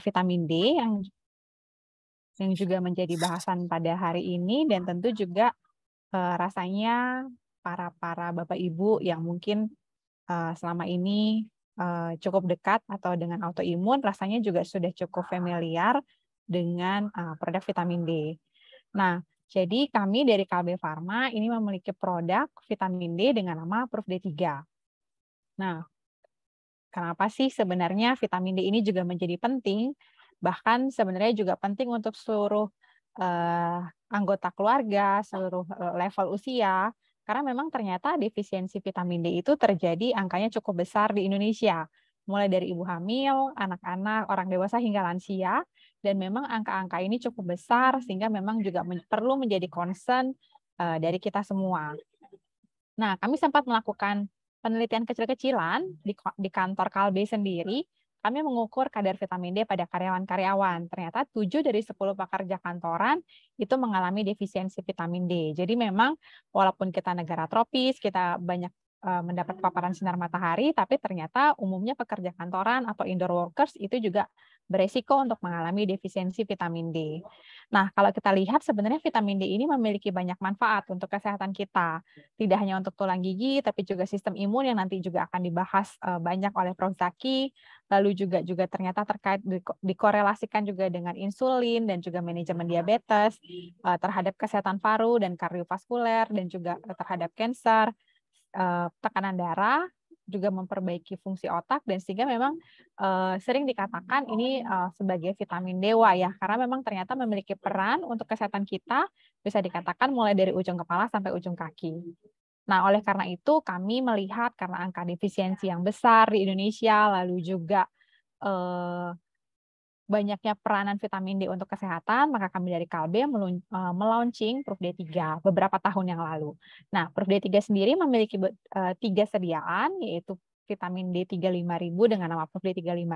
vitamin D yang juga menjadi bahasan pada hari ini, dan tentu juga rasanya para Bapak Ibu yang mungkin selama ini cukup dekat atau dengan autoimun, rasanya juga sudah cukup familiar dengan produk vitamin D. Nah, jadi kami dari KB Pharma ini memiliki produk vitamin D dengan nama Proof D3. Nah, kenapa sih sebenarnya vitamin D ini juga menjadi penting? Bahkan sebenarnya juga penting untuk seluruh anggota keluarga, seluruh level usia, karena memang ternyata defisiensi vitamin D itu terjadi angkanya cukup besar di Indonesia, mulai dari ibu hamil, anak-anak, orang dewasa hingga lansia, dan memang angka-angka ini cukup besar sehingga memang juga perlu menjadi concern dari kita semua. Nah, kami sempat melakukan penelitian kecil-kecilan di kantor Kalbe sendiri. Kami mengukur kadar vitamin D pada karyawan-karyawan. Ternyata 7 dari 10 pekerja kantoran itu mengalami defisiensi vitamin D. Jadi memang walaupun kita negara tropis, kita banyak mendapat paparan sinar matahari, tapi ternyata umumnya pekerja kantoran atau indoor workers itu juga beresiko untuk mengalami defisiensi vitamin D. Nah, kalau kita lihat sebenarnya vitamin D ini memiliki banyak manfaat untuk kesehatan kita. Tidak hanya untuk tulang gigi, tapi juga sistem imun yang nanti juga akan dibahas banyak oleh Prof. Zaki. Lalu juga ternyata terkait dikorelasikan juga dengan insulin dan juga manajemen diabetes, terhadap kesehatan paru dan kardiovaskuler, dan juga terhadap kanker, tekanan darah, juga memperbaiki fungsi otak, dan sehingga memang sering dikatakan ini sebagai vitamin dewa ya, karena memang ternyata memiliki peran untuk kesehatan kita, bisa dikatakan mulai dari ujung kepala sampai ujung kaki. Nah, oleh karena itu kami melihat karena angka defisiensi yang besar di Indonesia, lalu juga banyaknya peranan vitamin D untuk kesehatan, maka kami dari Kalbe melaunching Proof D3 beberapa tahun yang lalu. Nah, Proof D3 sendiri memiliki 3 sediaan, yaitu vitamin D3 5.000 dengan nama Proof D3 5.000,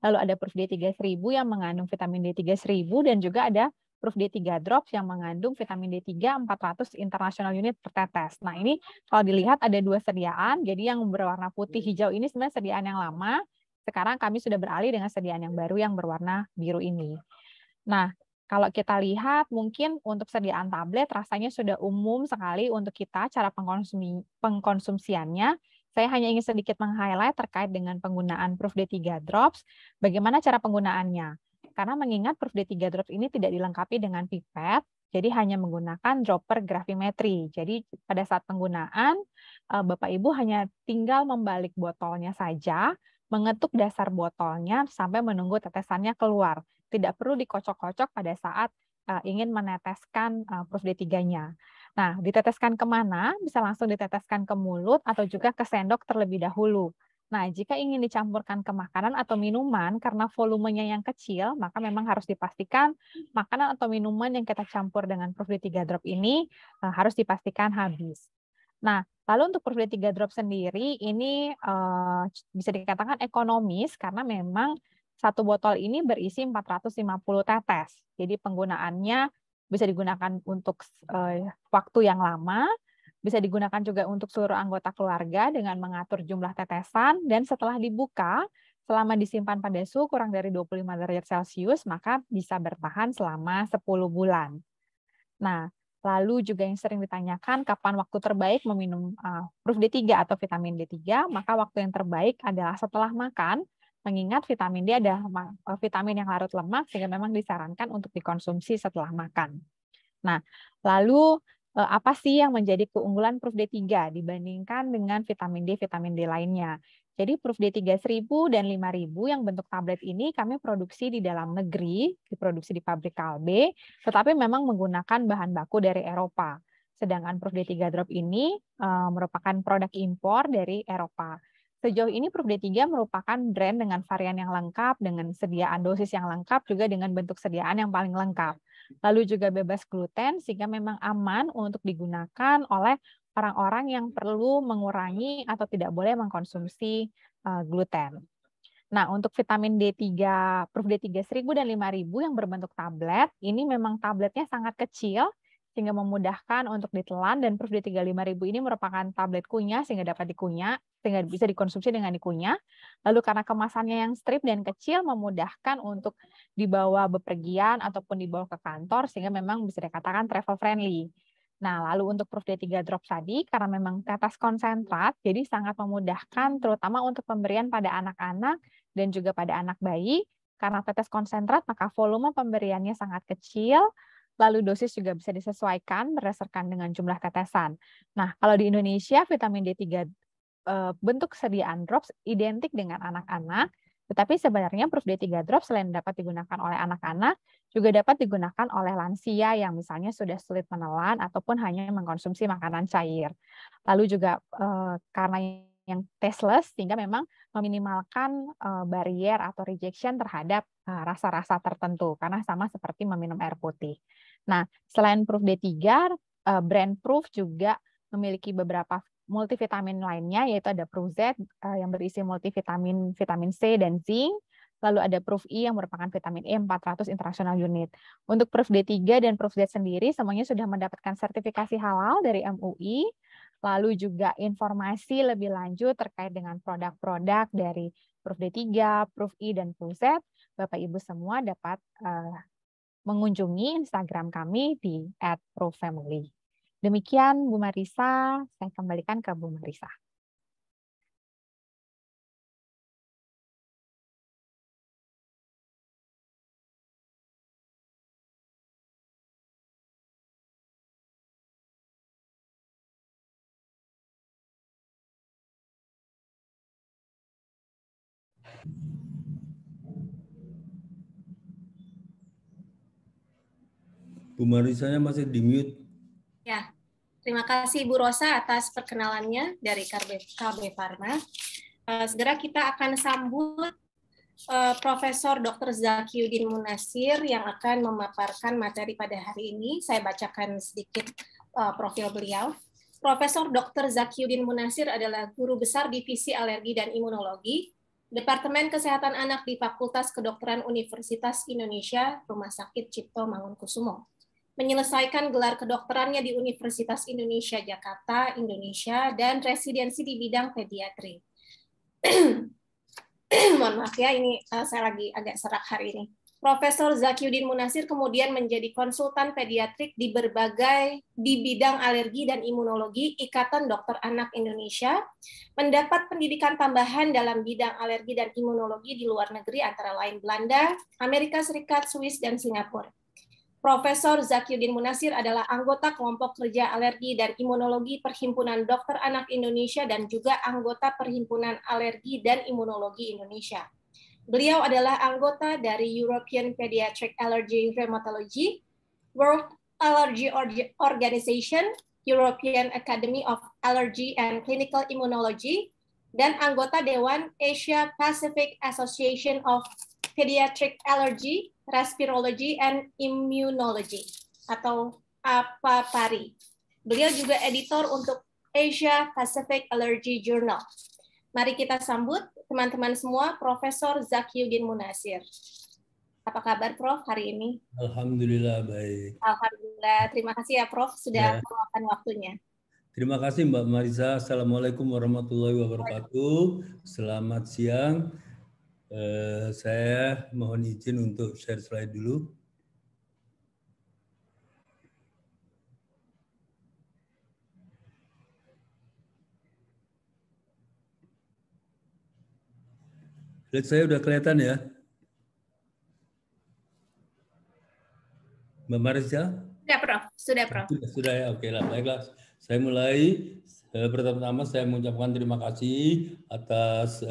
lalu ada Proof D3 1.000 yang mengandung vitamin D3 1.000, dan juga ada Proof D3 Drops yang mengandung vitamin D3 400 international unit per tetes. Nah, ini kalau dilihat ada 2 sediaan, jadi yang berwarna putih hijau ini sebenarnya sediaan yang lama. Sekarang kami sudah beralih dengan sediaan yang baru yang berwarna biru ini. Nah, kalau kita lihat mungkin untuk sediaan tablet rasanya sudah umum sekali untuk kita cara pengkonsumsiannya. Saya hanya ingin sedikit meng-highlight terkait dengan penggunaan Proof D3 Drops, bagaimana cara penggunaannya. Karena mengingat Proof D3 Drops ini tidak dilengkapi dengan pipet, jadi hanya menggunakan dropper gravimetri. Jadi pada saat penggunaan, Bapak Ibu hanya tinggal membalik botolnya saja, mengetuk dasar botolnya sampai menunggu tetesannya keluar. Tidak perlu dikocok-kocok pada saat ingin meneteskan Proof D3-nya. Nah, diteteskan kemana? Bisa langsung diteteskan ke mulut atau juga ke sendok terlebih dahulu. Nah, jika ingin dicampurkan ke makanan atau minuman, karena volumenya yang kecil, maka memang harus dipastikan makanan atau minuman yang kita campur dengan Proof D3 Drop ini harus dipastikan habis. Nah, lalu untuk Proof D3 Drop sendiri ini bisa dikatakan ekonomis karena memang satu botol ini berisi 450 tetes. Jadi penggunaannya bisa digunakan untuk waktu yang lama, bisa digunakan juga untuk seluruh anggota keluarga dengan mengatur jumlah tetesan, dan setelah dibuka, selama disimpan pada suhu kurang dari 25 derajat Celcius, maka bisa bertahan selama 10 bulan. Nah, lalu juga yang sering ditanyakan kapan waktu terbaik meminum Proof D3 atau vitamin D3, maka waktu yang terbaik adalah setelah makan, mengingat vitamin D ada vitamin yang larut lemak sehingga memang disarankan untuk dikonsumsi setelah makan. Nah, lalu apa sih yang menjadi keunggulan Proof D3 dibandingkan dengan vitamin D lainnya? Jadi Proof D3 1.000 dan 5.000 yang bentuk tablet ini kami produksi di dalam negeri, diproduksi di pabrik Kalbe, tetapi memang menggunakan bahan baku dari Eropa. Sedangkan Proof D3 Drop ini merupakan produk impor dari Eropa. Sejauh ini Proof D3 merupakan brand dengan varian yang lengkap, dengan sediaan dosis yang lengkap, juga dengan bentuk sediaan yang paling lengkap. Lalu juga bebas gluten, sehingga memang aman untuk digunakan oleh orang-orang yang perlu mengurangi atau tidak boleh mengkonsumsi gluten. Nah, untuk vitamin Proof D3 1.000 dan 5.000 yang berbentuk tablet, ini memang tabletnya sangat kecil, sehingga memudahkan untuk ditelan, dan Proof D3 5000 ini merupakan tablet kunyah sehingga dapat dikunyah, sehingga bisa dikonsumsi dengan dikunyah. Lalu karena kemasannya yang strip dan kecil memudahkan untuk dibawa bepergian ataupun dibawa ke kantor sehingga memang bisa dikatakan travel friendly. Nah, lalu untuk Proof D3 Drops tadi karena memang tetes konsentrat jadi sangat memudahkan terutama untuk pemberian pada anak-anak dan juga pada anak bayi. Karena tetes konsentrat maka volume pemberiannya sangat kecil, lalu dosis juga bisa disesuaikan berdasarkan dengan jumlah tetesan. Nah, kalau di Indonesia vitamin D3 bentuk sediaan drops identik dengan anak-anak, tetapi sebenarnya Proof D3 Drops selain dapat digunakan oleh anak-anak, juga dapat digunakan oleh lansia yang misalnya sudah sulit menelan ataupun hanya mengkonsumsi makanan cair. Lalu juga karena yang tasteless sehingga memang meminimalkan barrier atau rejection terhadap rasa-rasa tertentu karena sama seperti meminum air putih. Nah, selain Proof D3, brand Proof juga memiliki beberapa multivitamin lainnya, yaitu ada Proof Z yang berisi multivitamin vitamin C dan zinc, lalu ada Proof I yang merupakan vitamin E 400 international unit. Untuk Proof D3 dan Proof Z sendiri semuanya sudah mendapatkan sertifikasi halal dari MUI. Lalu juga informasi lebih lanjut terkait dengan produk-produk dari Proof D3, Proof I, dan Proof Z, Bapak Ibu semua dapat mengunjungi Instagram kami di @prooffamily. Demikian Bu Marisa, saya kembalikan ke Bu Marisa. Bu Marisanya masih di mute. Ya, terima kasih Bu Rosa atas perkenalannya dari KB Pharma. Segera kita akan sambut Profesor Dr. Zakiuddin Munasir yang akan memaparkan materi pada hari ini. Saya bacakan sedikit profil beliau. Profesor Dr. Zakiuddin Munasir adalah guru besar Divisi Alergi dan Imunologi, Departemen Kesehatan Anak di Fakultas Kedokteran Universitas Indonesia, Rumah Sakit Cipto Mangunkusumo. Menyelesaikan gelar kedokterannya di Universitas Indonesia Jakarta, Indonesia, dan residensi di bidang pediatri. Mohon maaf ya, ini saya lagi agak serak hari ini. Profesor Zakiuddin Munasir kemudian menjadi konsultan pediatrik di bidang alergi dan imunologi Ikatan Dokter Anak Indonesia, mendapat pendidikan tambahan dalam bidang alergi dan imunologi di luar negeri antara lain Belanda, Amerika Serikat, Swiss, dan Singapura. Profesor Zakiuddin Munasir adalah anggota kelompok kerja alergi dan imunologi Perhimpunan Dokter Anak Indonesia dan juga anggota Perhimpunan Alergi dan Imunologi Indonesia. Beliau adalah anggota dari European Pediatric Allergy Rheumatology, World Allergy Organization, European Academy of Allergy and Clinical Immunology, dan anggota Dewan Asia Pacific Association of Pediatric Allergy, Respirology, and Immunology, atau APAPARI. Beliau juga editor untuk Asia Pacific Allergy Journal. Mari kita sambut teman-teman semua Profesor Zakiuddin Munasir. Apa kabar Prof hari ini? Alhamdulillah baik. Alhamdulillah, terima kasih ya Prof sudah meluangkan waktunya. Terima kasih Mbak Marisa. Assalamualaikum warahmatullahi wabarakatuh. Selamat siang. Saya mohon izin untuk share slide dulu. Slide saya udah kelihatan ya? Mbak Marisa? Sudah Prof, sudah Prof. Sudah ya, oke lah, baiklah. Saya mulai. Pertama-tama saya mengucapkan terima kasih atas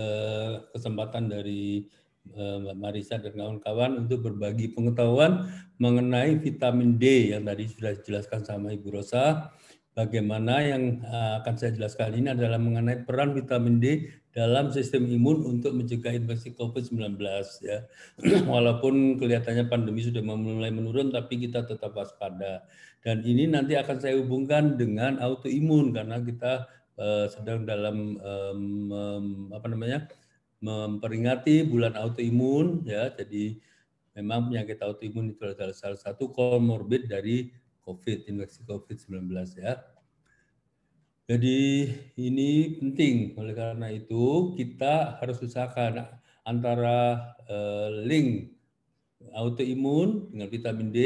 kesempatan dari Mbak Marisa dan kawan-kawan untuk berbagi pengetahuan mengenai vitamin D yang tadi sudah dijelaskan sama Ibu Rosa. Bagaimana yang akan saya jelaskan ini adalah mengenai peran vitamin D dalam sistem imun untuk mencegah infeksi COVID-19 ya. Walaupun kelihatannya pandemi sudah mulai menurun, tapi kita tetap waspada. Dan ini nanti akan saya hubungkan dengan autoimun karena kita sedang dalam memperingati bulan autoimun ya. Jadi memang penyakit autoimun itu adalah salah satu komorbid dari infeksi COVID-19 ya. Jadi ini penting, oleh karena itu kita harus usahakan antara link autoimun dengan vitamin D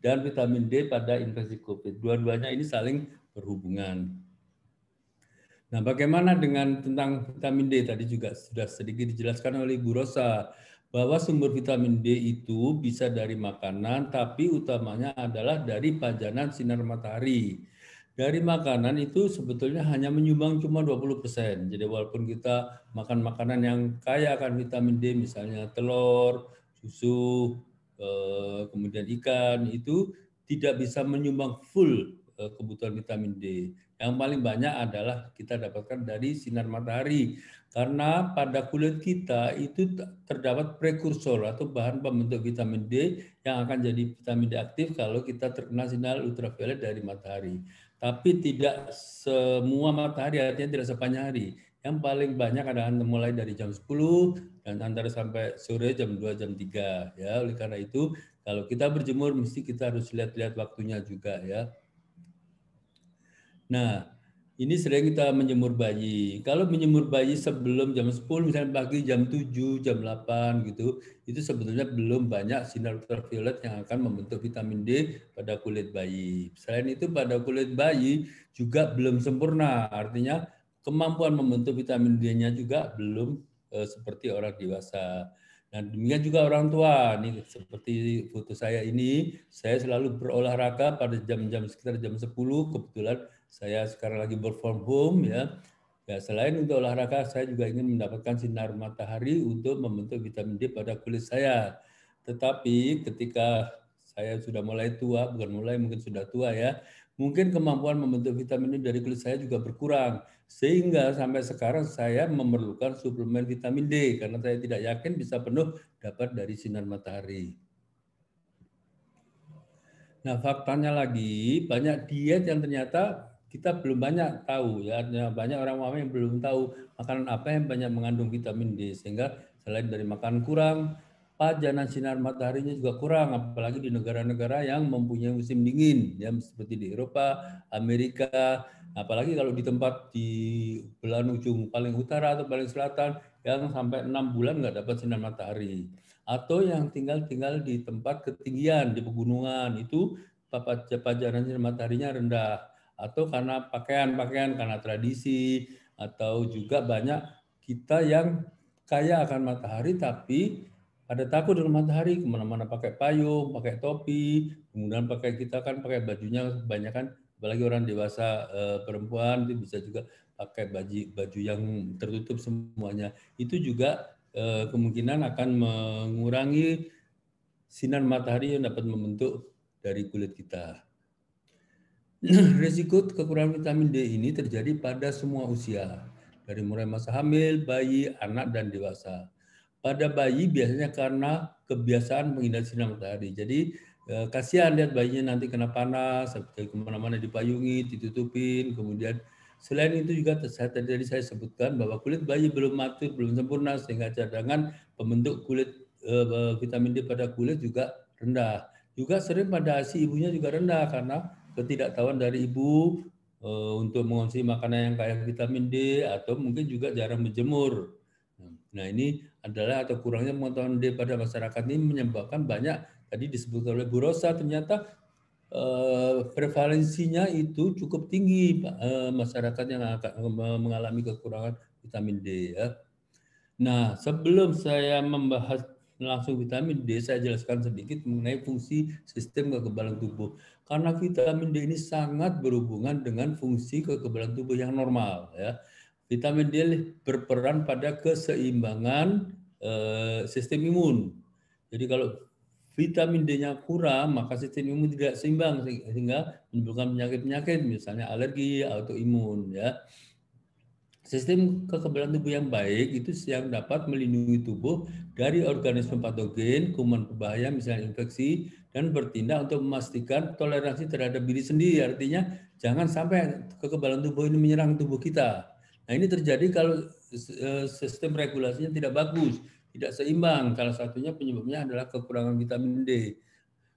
dan vitamin D pada infeksi COVID. Dua-duanya ini saling berhubungan. Nah, bagaimana dengan tentang vitamin D? Tadi juga sudah sedikit dijelaskan oleh Bu Rosa bahwa sumber vitamin D itu bisa dari makanan, tapi utamanya adalah dari pajanan sinar matahari. Dari makanan itu sebetulnya hanya menyumbang cuma 20%. Jadi walaupun kita makan makanan yang kaya akan vitamin D, misalnya telur, susu, kemudian ikan, itu tidak bisa menyumbang full kebutuhan vitamin D. Yang paling banyak adalah kita dapatkan dari sinar matahari. Karena pada kulit kita itu terdapat prekursor atau bahan pembentuk vitamin D yang akan jadi vitamin D aktif kalau kita terkena sinar ultraviolet dari matahari. Tapi tidak semua matahari, artinya tidak sepanjang hari. Yang paling banyak adalah mulai dari jam 10 dan antara sampai sore jam 2, jam 3. Ya, oleh karena itu kalau kita berjemur mesti kita harus lihat-lihat waktunya juga ya. Nah, ini sering kita menjemur bayi. Kalau menjemur bayi sebelum jam 10, misalnya pagi jam 7, jam 8 gitu, itu sebetulnya belum banyak sinar ultraviolet yang akan membentuk vitamin D pada kulit bayi. Selain itu pada kulit bayi juga belum sempurna, artinya kemampuan membentuk vitamin D-nya juga belum seperti orang dewasa. Nah, demikian juga orang tua. Nih seperti foto saya ini, saya selalu berolahraga pada jam-jam sekitar jam 10, kebetulan saya sekarang lagi work from home ya. Ya, selain untuk olahraga, saya juga ingin mendapatkan sinar matahari untuk membentuk vitamin D pada kulit saya. Tetapi ketika saya sudah mulai tua, bukan mulai, mungkin sudah tua ya, mungkin kemampuan membentuk vitamin D dari kulit saya juga berkurang. Sehingga sampai sekarang saya memerlukan suplemen vitamin D karena saya tidak yakin bisa penuh dapat dari sinar matahari. Nah, faktanya lagi banyak diet yang ternyata kita belum banyak tahu ya, banyak orang awam yang belum tahu makanan apa yang banyak mengandung vitamin D, sehingga selain dari makan kurang, pajanan sinar mataharinya juga kurang, apalagi di negara-negara yang mempunyai musim dingin ya, seperti di Eropa, Amerika, apalagi kalau di tempat di belahan ujung paling utara atau paling selatan yang sampai 6 bulan nggak dapat sinar matahari. Atau yang tinggal di tempat ketinggian di pegunungan itu pajanan sinar mataharinya rendah, atau karena pakaian karena tradisi, atau juga banyak kita yang kaya akan matahari tapi pada takut dengan matahari, kemana-mana pakai payung, pakai topi, kemudian kita kan pakai bajunya kebanyakan, apalagi orang dewasa perempuan itu bisa juga pakai baju yang tertutup semuanya. Itu juga kemungkinan akan mengurangi sinar matahari yang dapat membentuk dari kulit kita. Risiko kekurangan vitamin D ini terjadi pada semua usia, dari mulai masa hamil, bayi, anak, dan dewasa. Pada bayi biasanya karena kebiasaan menghindari sinar matahari. Jadi kasihan lihat bayinya nanti kena panas, kemana-mana dipayungi, ditutupin, kemudian selain itu juga tadi saya sebutkan bahwa kulit bayi belum matur, belum sempurna, sehingga cadangan pembentuk kulit vitamin D pada kulit juga rendah. Juga sering pada ASI ibunya juga rendah karena ketidaktahuan dari ibu untuk mengonsumsi makanan yang kaya vitamin D, atau mungkin juga jarang menjemur. Nah, ini adalah atau kurangnya pengetahuan D pada masyarakat ini menyebabkan banyak tadi disebut oleh Bu Rosa, ternyata prevalensinya itu cukup tinggi masyarakat yang akan mengalami kekurangan vitamin D ya. Nah, sebelum saya membahas langsung vitamin D, saya jelaskan sedikit mengenai fungsi sistem kekebalan tubuh. Karena vitamin D ini sangat berhubungan dengan fungsi kekebalan tubuh yang normal ya. Vitamin D berperan pada keseimbangan sistem imun. Jadi kalau vitamin D-nya kurang, maka sistem imun tidak seimbang sehingga menimbulkan penyakit-penyakit, misalnya alergi, autoimun ya. Sistem kekebalan tubuh yang baik itu yang dapat melindungi tubuh dari organisme patogen, kuman berbahaya, misalnya infeksi, dan bertindak untuk memastikan toleransi terhadap diri sendiri. Artinya jangan sampai kekebalan tubuh ini menyerang tubuh kita. Nah, ini terjadi kalau sistem regulasinya tidak bagus, tidak seimbang. Salah satunya penyebabnya adalah kekurangan vitamin D.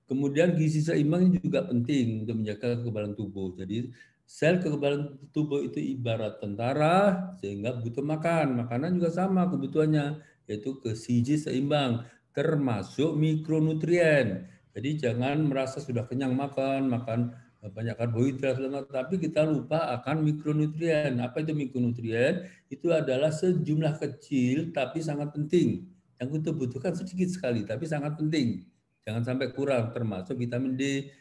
Kemudian gizi seimbang juga penting untuk menjaga kekebalan tubuh. Jadi sel kekebalan tubuh itu ibarat tentara sehingga butuh makan. Makanan juga sama kebutuhannya, yaitu gizi seimbang termasuk mikronutrien. Jadi jangan merasa sudah kenyang makan banyak karbohidrat, tapi kita lupa akan mikronutrien. Apa itu mikronutrien? Itu adalah sejumlah kecil tapi sangat penting. Yang kita butuhkan sedikit sekali tapi sangat penting. Jangan sampai kurang, termasuk vitamin D,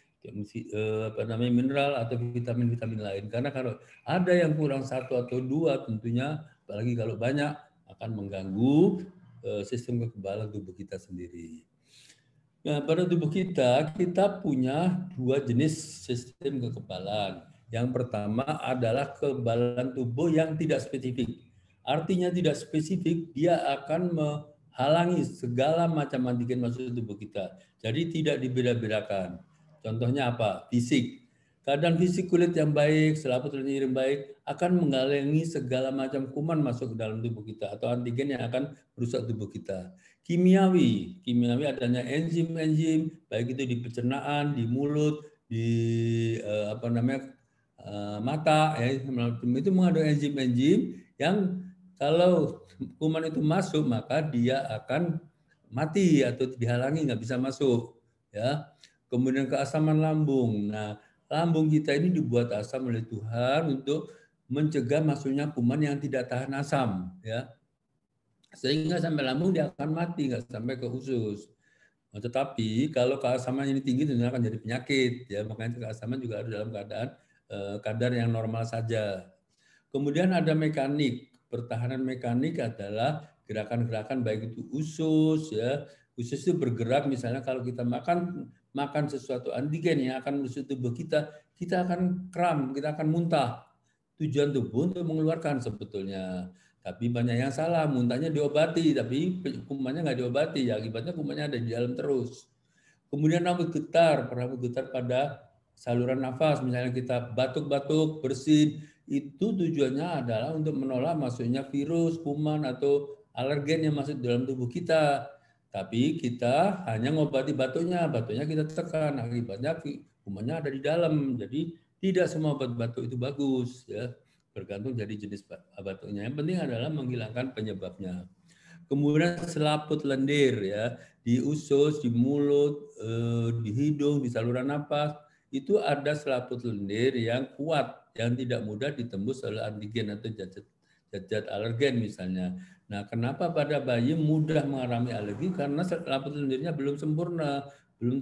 mineral atau vitamin-vitamin lain. Karena kalau ada yang kurang satu atau dua, tentunya apalagi kalau banyak akan mengganggu sistem kekebalan tubuh kita sendiri. Nah, pada tubuh kita punya dua jenis sistem kekebalan. Yang pertama adalah kekebalan tubuh yang tidak spesifik. Artinya tidak spesifik, dia akan menghalangi segala macam antigen masuk ke tubuh kita. Jadi tidak dibeda-bedakan. Contohnya apa? Fisik. Keadaan fisik kulit yang baik, selaput lendir yang baik akan menghalangi segala macam kuman masuk ke dalam tubuh kita atau antigen yang akan merusak tubuh kita. Kimiawi adanya enzim-enzim baik itu di pencernaan, di mulut, di mata, ya, itu mengandung enzim-enzim yang kalau kuman itu masuk maka dia akan mati atau dihalangi nggak bisa masuk, ya. Kemudian keasaman lambung. Nah, lambung kita ini dibuat asam oleh Tuhan untuk mencegah masuknya kuman yang tidak tahan asam, ya. Sehingga sampai lambung dia akan mati, nggak sampai ke usus. Nah, tetapi kalau keasaman ini tinggi tentunya akan jadi penyakit, ya. Makanya keasaman juga ada dalam keadaan kadar yang normal saja. Kemudian ada mekanik. Pertahanan mekanik adalah gerakan-gerakan baik itu usus, ya. Usus itu bergerak, misalnya kalau kita makan sesuatu antigen yang akan masuk tubuh kita akan kram, kita akan muntah. Tujuan tubuh untuk mengeluarkan sebetulnya. Tapi banyak yang salah, muntahnya diobati, tapi kumannya nggak diobati, ya akibatnya kumannya ada di dalam terus. Kemudian rambut getar pada saluran nafas, misalnya kita batuk-batuk, bersin, itu tujuannya adalah untuk menolak masuknya virus, kuman, atau alergen yang masuk dalam tubuh kita. Tapi kita hanya ngobati batuknya kita tekan, akibatnya kumannya ada di dalam. Jadi tidak semua obat batuk itu bagus, ya, bergantung dari jenis batuknya. Yang penting adalah menghilangkan penyebabnya. Kemudian selaput lendir, ya, di usus, di mulut, di hidung, di saluran napas, itu ada selaput lendir yang kuat, yang tidak mudah ditembus oleh antigen atau zat alergen misalnya. Nah, kenapa pada bayi mudah mengalami alergi? Karena selaput lendirnya belum sempurna, belum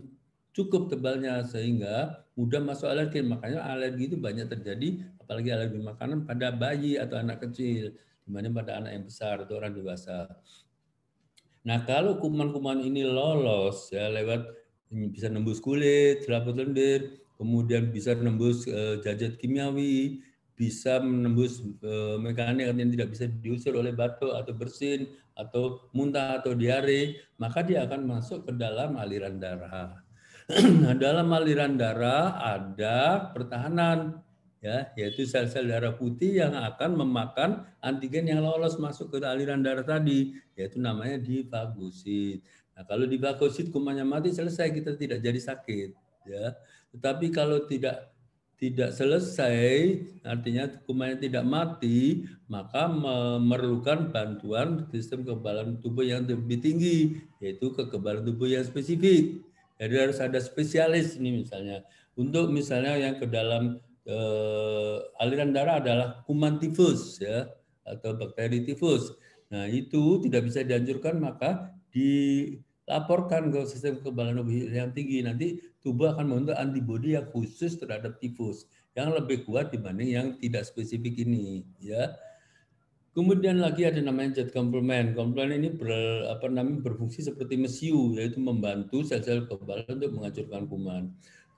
cukup tebalnya sehingga mudah masuk alergen. Makanya alergi itu banyak terjadi, apalagi alergi makanan pada bayi atau anak kecil, dibanding pada anak yang besar atau orang dewasa. Nah, kalau kuman-kuman ini lolos, ya, lewat bisa nembus kulit, selaput lendir, kemudian bisa nembus zat kimiawi, bisa menembus mekanik yang tidak bisa diusir oleh batuk atau bersin atau muntah atau diare, maka dia akan masuk ke dalam aliran darah. Nah, dalam aliran darah ada pertahanan, ya, yaitu sel-sel darah putih yang akan memakan antigen yang lolos masuk ke aliran darah tadi, yaitu namanya difagosit. Nah, kalau difagosit kumannya mati, selesai, kita tidak jadi sakit, ya. Tetapi kalau tidak selesai, artinya kumannya tidak mati, maka memerlukan bantuan sistem kekebalan tubuh yang lebih tinggi, yaitu kekebalan tubuh yang spesifik. Jadi harus ada spesialis ini misalnya. Untuk misalnya yang ke dalam aliran darah adalah kuman tifus, ya, atau bakteri tifus. Nah, itu tidak bisa dianjurkan, maka dilaporkan ke sistem kekebalan tubuh yang tinggi. Nanti tubuh akan membentuk antibodi yang khusus terhadap tifus yang lebih kuat dibanding yang tidak spesifik ini, ya. Kemudian lagi ada namanya zat komplement. Komplement ini berfungsi seperti mesiu, yaitu membantu sel-sel kekebalan untuk menghancurkan kuman.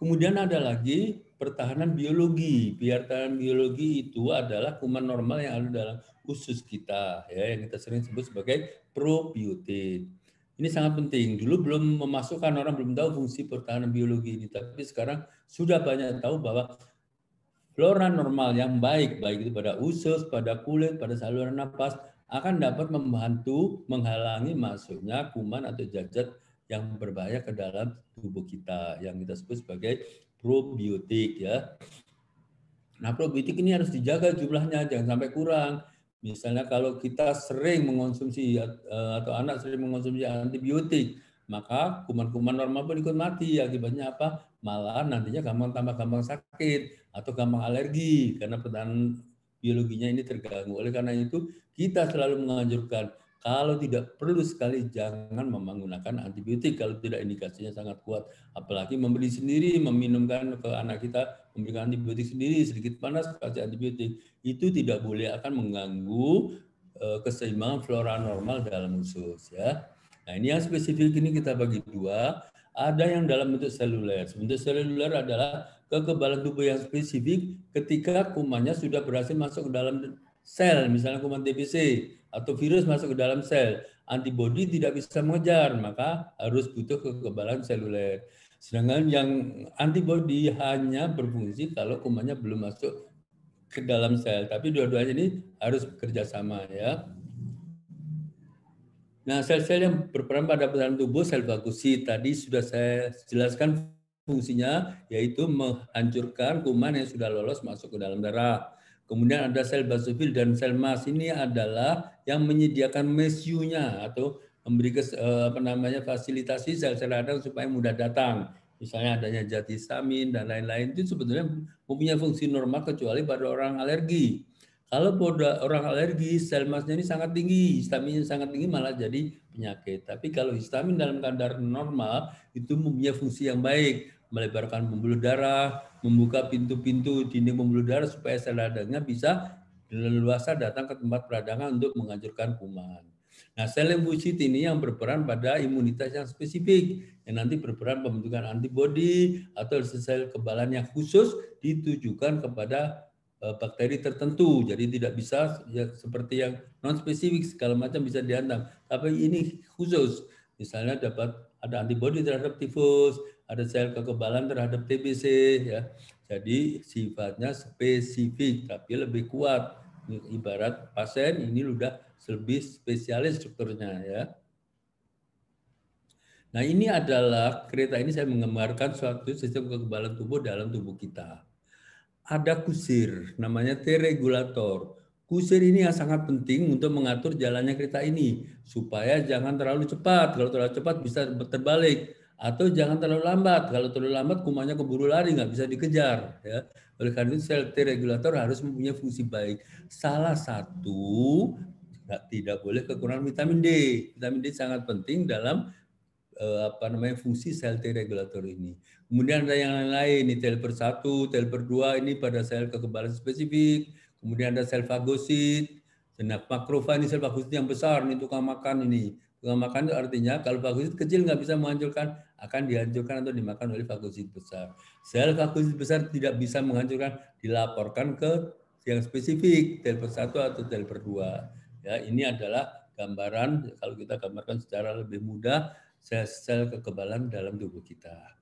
Kemudian ada lagi pertahanan biologi. Pertahanan biologi itu adalah kuman normal yang ada dalam usus kita, ya, yang kita sering sebut sebagai probiotik. Ini sangat penting. Dulu belum memasukkan, orang belum tahu fungsi pertahanan biologi ini, tapi sekarang sudah banyak tahu bahwa flora normal yang baik itu pada usus, pada kulit, pada saluran napas, akan dapat membantu menghalangi masuknya kuman atau zat-zat yang berbahaya ke dalam tubuh kita yang kita sebut sebagai probiotik ya. Nah, probiotik ini harus dijaga jumlahnya, jangan sampai kurang. Misalnya kalau kita sering mengonsumsi atau anak sering mengonsumsi antibiotik, maka kuman-kuman normal pun ikut mati. Akibatnya apa? Malah nantinya tambah gampang sakit atau gampang alergi karena pertahanan biologinya ini terganggu. Oleh karena itu, kita selalu menganjurkan kalau tidak perlu sekali jangan menggunakan antibiotik kalau tidak indikasinya sangat kuat. Apalagi membeli sendiri, meminumkan ke anak kita, memberikan antibiotik sendiri, sedikit panas kasih antibiotik. Itu tidak boleh, akan mengganggu keseimbangan flora normal dalam usus ya. Nah, ini yang spesifik ini kita bagi dua. Ada yang dalam bentuk seluler. Bentuk seluler adalah kekebalan tubuh yang spesifik ketika kumannya sudah berhasil masuk ke dalam sel, misalnya kuman TBC atau virus masuk ke dalam sel. Antibodi tidak bisa mengejar, maka harus butuh kekebalan seluler. Sedangkan yang antibodi hanya berfungsi kalau kumannya belum masuk ke dalam sel. Tapi dua-duanya ini harus bekerja sama ya. Nah, sel-sel yang berperan pada pertahanan tubuh, sel fagosit tadi sudah saya jelaskan fungsinya, yaitu menghancurkan kuman yang sudah lolos masuk ke dalam darah. Kemudian ada sel basofil dan sel mast, ini adalah yang menyediakan mesiunya atau memberi fasilitasi sel-sel radang supaya mudah datang. Misalnya adanya zat histamin dan lain-lain, itu sebetulnya mempunyai fungsi normal kecuali pada orang alergi. Kalau pada orang alergi, sel mastnya ini sangat tinggi, histaminnya sangat tinggi malah jadi penyakit. Tapi kalau histamin dalam kadar normal, itu mempunyai fungsi yang baik, melebarkan pembuluh darah, membuka pintu-pintu dinding pembuluh darah supaya sel radangnya bisa leluasa datang ke tempat peradangan untuk menghancurkan kuman. Nah, sel limfosit ini yang berperan pada imunitas yang spesifik, yang nanti berperan pembentukan antibodi atau sel kekebalan yang khusus ditujukan kepada bakteri tertentu, jadi tidak bisa ya, seperti yang non spesifik segala macam bisa dihantam, tapi ini khusus. Misalnya dapat ada antibodi terhadap tifus, ada sel kekebalan terhadap TBC, ya. Jadi sifatnya spesifik, tapi lebih kuat. Ibarat pasien ini sudah lebih spesialis strukturnya, ya. Nah, ini adalah kereta ini saya menggambarkan suatu sistem kekebalan tubuh dalam tubuh kita. Ada kusir, namanya T-regulator. Kusir ini yang sangat penting untuk mengatur jalannya kereta ini, supaya jangan terlalu cepat. Kalau terlalu cepat bisa terbalik, atau jangan terlalu lambat. Kalau terlalu lambat kumannya keburu lari, nggak bisa dikejar. Ya. Oleh karena itu sel T-regulator harus mempunyai fungsi baik. Salah satu tidak boleh kekurangan vitamin D. Vitamin D sangat penting dalam fungsi sel T-regulator ini. Kemudian ada yang lain, ini telper 1, telper 2 ini pada sel kekebalan spesifik. Kemudian ada sel fagosit. Nah, makrofag ini sel fagosit yang besar, ini tukang makan ini. Tukang makan itu artinya kalau fagosit kecil nggak bisa menghancurkan, akan dihancurkan atau dimakan oleh fagosit besar. Sel fagosit besar tidak bisa menghancurkan, dilaporkan ke yang spesifik, telper 1 atau telper 2. Ya, ini adalah gambaran, kalau kita gambarkan secara lebih mudah, sel-sel kekebalan dalam tubuh kita.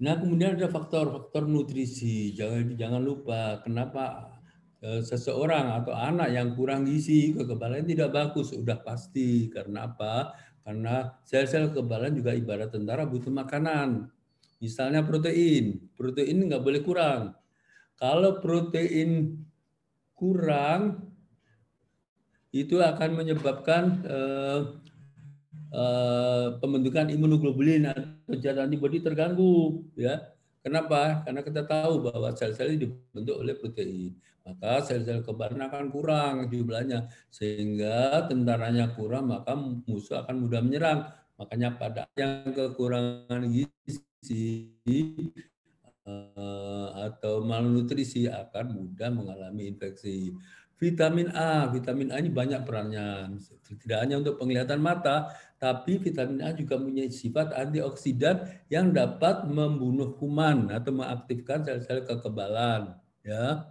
Nah, kemudian ada faktor-faktor nutrisi. Jangan lupa kenapa seseorang atau anak yang kurang gizi kekebalan tidak bagus, sudah pasti. Karena apa? Karena sel-sel kekebalan juga ibarat tentara butuh makanan. Misalnya protein nggak boleh kurang. Kalau protein kurang itu akan menyebabkan pembentukan imunoglobulin atau zat antibodi terganggu, ya. Kenapa? Karena kita tahu bahwa sel-sel ini dibentuk oleh protein. Maka sel-sel kekebalan akan kurang jumlahnya, sehingga tentaranya kurang, maka musuh akan mudah menyerang. Makanya pada yang kekurangan gizi atau malnutrisi akan mudah mengalami infeksi. Vitamin A ini banyak perannya. Tidak hanya untuk penglihatan mata, tapi vitamin A juga punya sifat antioksidan yang dapat membunuh kuman atau mengaktifkan sel-sel kekebalan. Ya.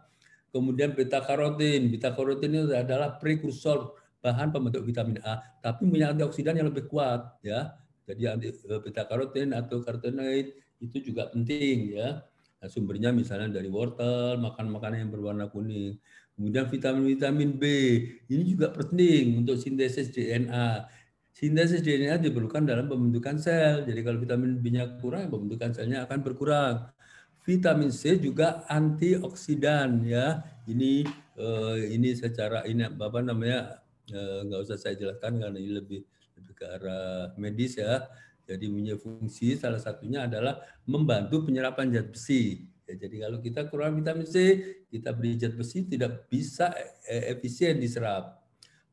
Kemudian beta karotin ini adalah prekursor bahan pembentuk vitamin A, tapi punya antioksidan yang lebih kuat. Ya. Jadi beta karotin atau karotenoid itu juga penting. Ya. Nah, sumbernya misalnya dari wortel, makan makanan yang berwarna kuning. Kemudian vitamin B, ini juga penting untuk sintesis DNA. Sintesis DNA diperlukan dalam pembentukan sel. Jadi kalau vitamin B-nya kurang, pembentukan selnya akan berkurang. Vitamin C juga antioksidan ya. Ini secara ini apa namanya nggak usah saya jelaskan karena ini lebih ke arah medis ya. Jadi punya fungsi salah satunya adalah membantu penyerapan zat besi. Ya, jadi kalau kita kurang vitamin C, kita beri zat besi tidak bisa efisien diserap.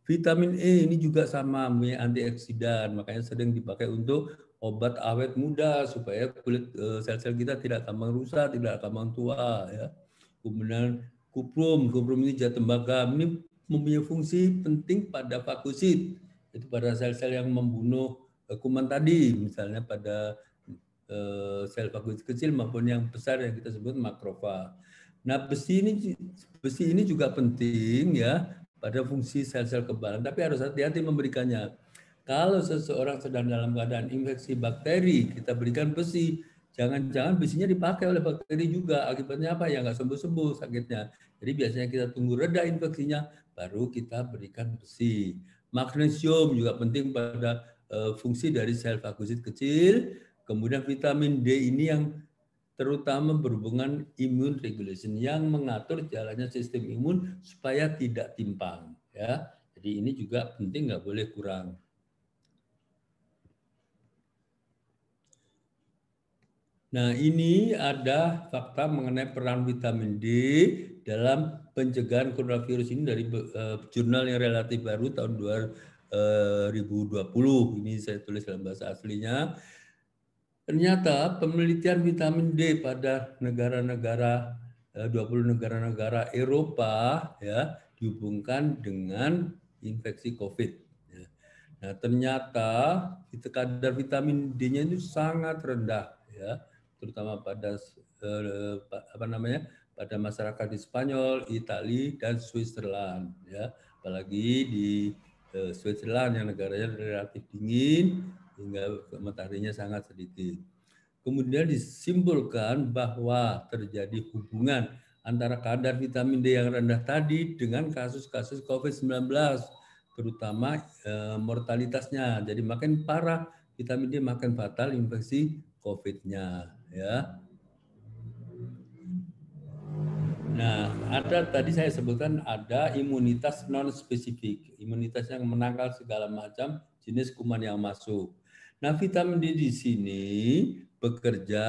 Vitamin E ini juga sama, punya antioksidan, makanya sering dipakai untuk obat awet muda supaya kulit sel-sel kita tidak gampang rusak, tidak gampang tua ya. Kemudian kuprum ini zat tembaga, ini mempunyai fungsi penting pada fagosit, itu pada sel-sel yang membunuh kuman tadi, misalnya pada sel fagosit kecil maupun yang besar yang kita sebut makrofag. Nah, besi ini juga penting ya pada fungsi sel-sel kekebalan, tapi harus hati-hati memberikannya. Kalau seseorang sedang dalam keadaan infeksi bakteri, kita berikan besi, jangan-jangan besinya dipakai oleh bakteri juga. Akibatnya apa? Ya nggak sembuh-sembuh sakitnya. Jadi biasanya kita tunggu reda infeksinya, baru kita berikan besi. Magnesium juga penting pada fungsi dari sel fagosit kecil. Kemudian vitamin D ini yang terutama berhubungan immune regulation, yang mengatur jalannya sistem imun supaya tidak timpang ya. Jadi ini juga penting, nggak boleh kurang. Nah, ini ada fakta mengenai peran vitamin D dalam pencegahan coronavirus ini dari jurnal yang relatif baru tahun 2020. Ini saya tulis dalam bahasa aslinya. Ternyata penelitian vitamin D pada negara-negara 20 negara-negara Eropa ya dihubungkan dengan infeksi COVID. Ya. Nah, ternyata kadar vitamin D-nya itu sangat rendah ya, terutama pada pada masyarakat di Spanyol, Italia dan Switzerland ya. Apalagi di Switzerland yang negaranya relatif dingin hingga mataharinya sangat sedikit. Kemudian disimpulkan bahwa terjadi hubungan antara kadar vitamin D yang rendah tadi dengan kasus-kasus COVID-19, terutama mortalitasnya. Jadi makin parah vitamin D, makin fatal infeksi COVID-nya. Ya. Nah, ada tadi saya sebutkan ada imunitas non spesifik, imunitas yang menangkal segala macam jenis kuman yang masuk. Nah, vitamin D di sini bekerja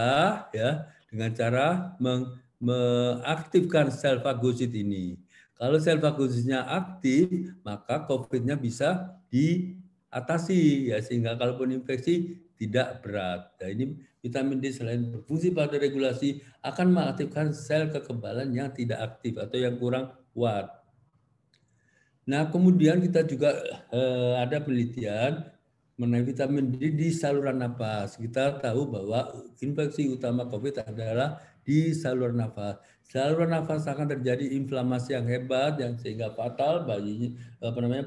ya dengan cara mengaktifkan sel fagosit ini. Kalau sel fagositnya aktif, maka COVID-nya bisa diatasi ya, sehingga kalaupun infeksi tidak berat. Nah, ini vitamin D selain berfungsi pada regulasi akan mengaktifkan sel kekebalan yang tidak aktif atau yang kurang kuat. Nah, kemudian kita juga ada penelitian mengenai vitamin D di saluran napas. Kita tahu bahwa infeksi utama COVID adalah di saluran nafas. Saluran nafas akan terjadi inflamasi yang hebat yang sehingga fatal,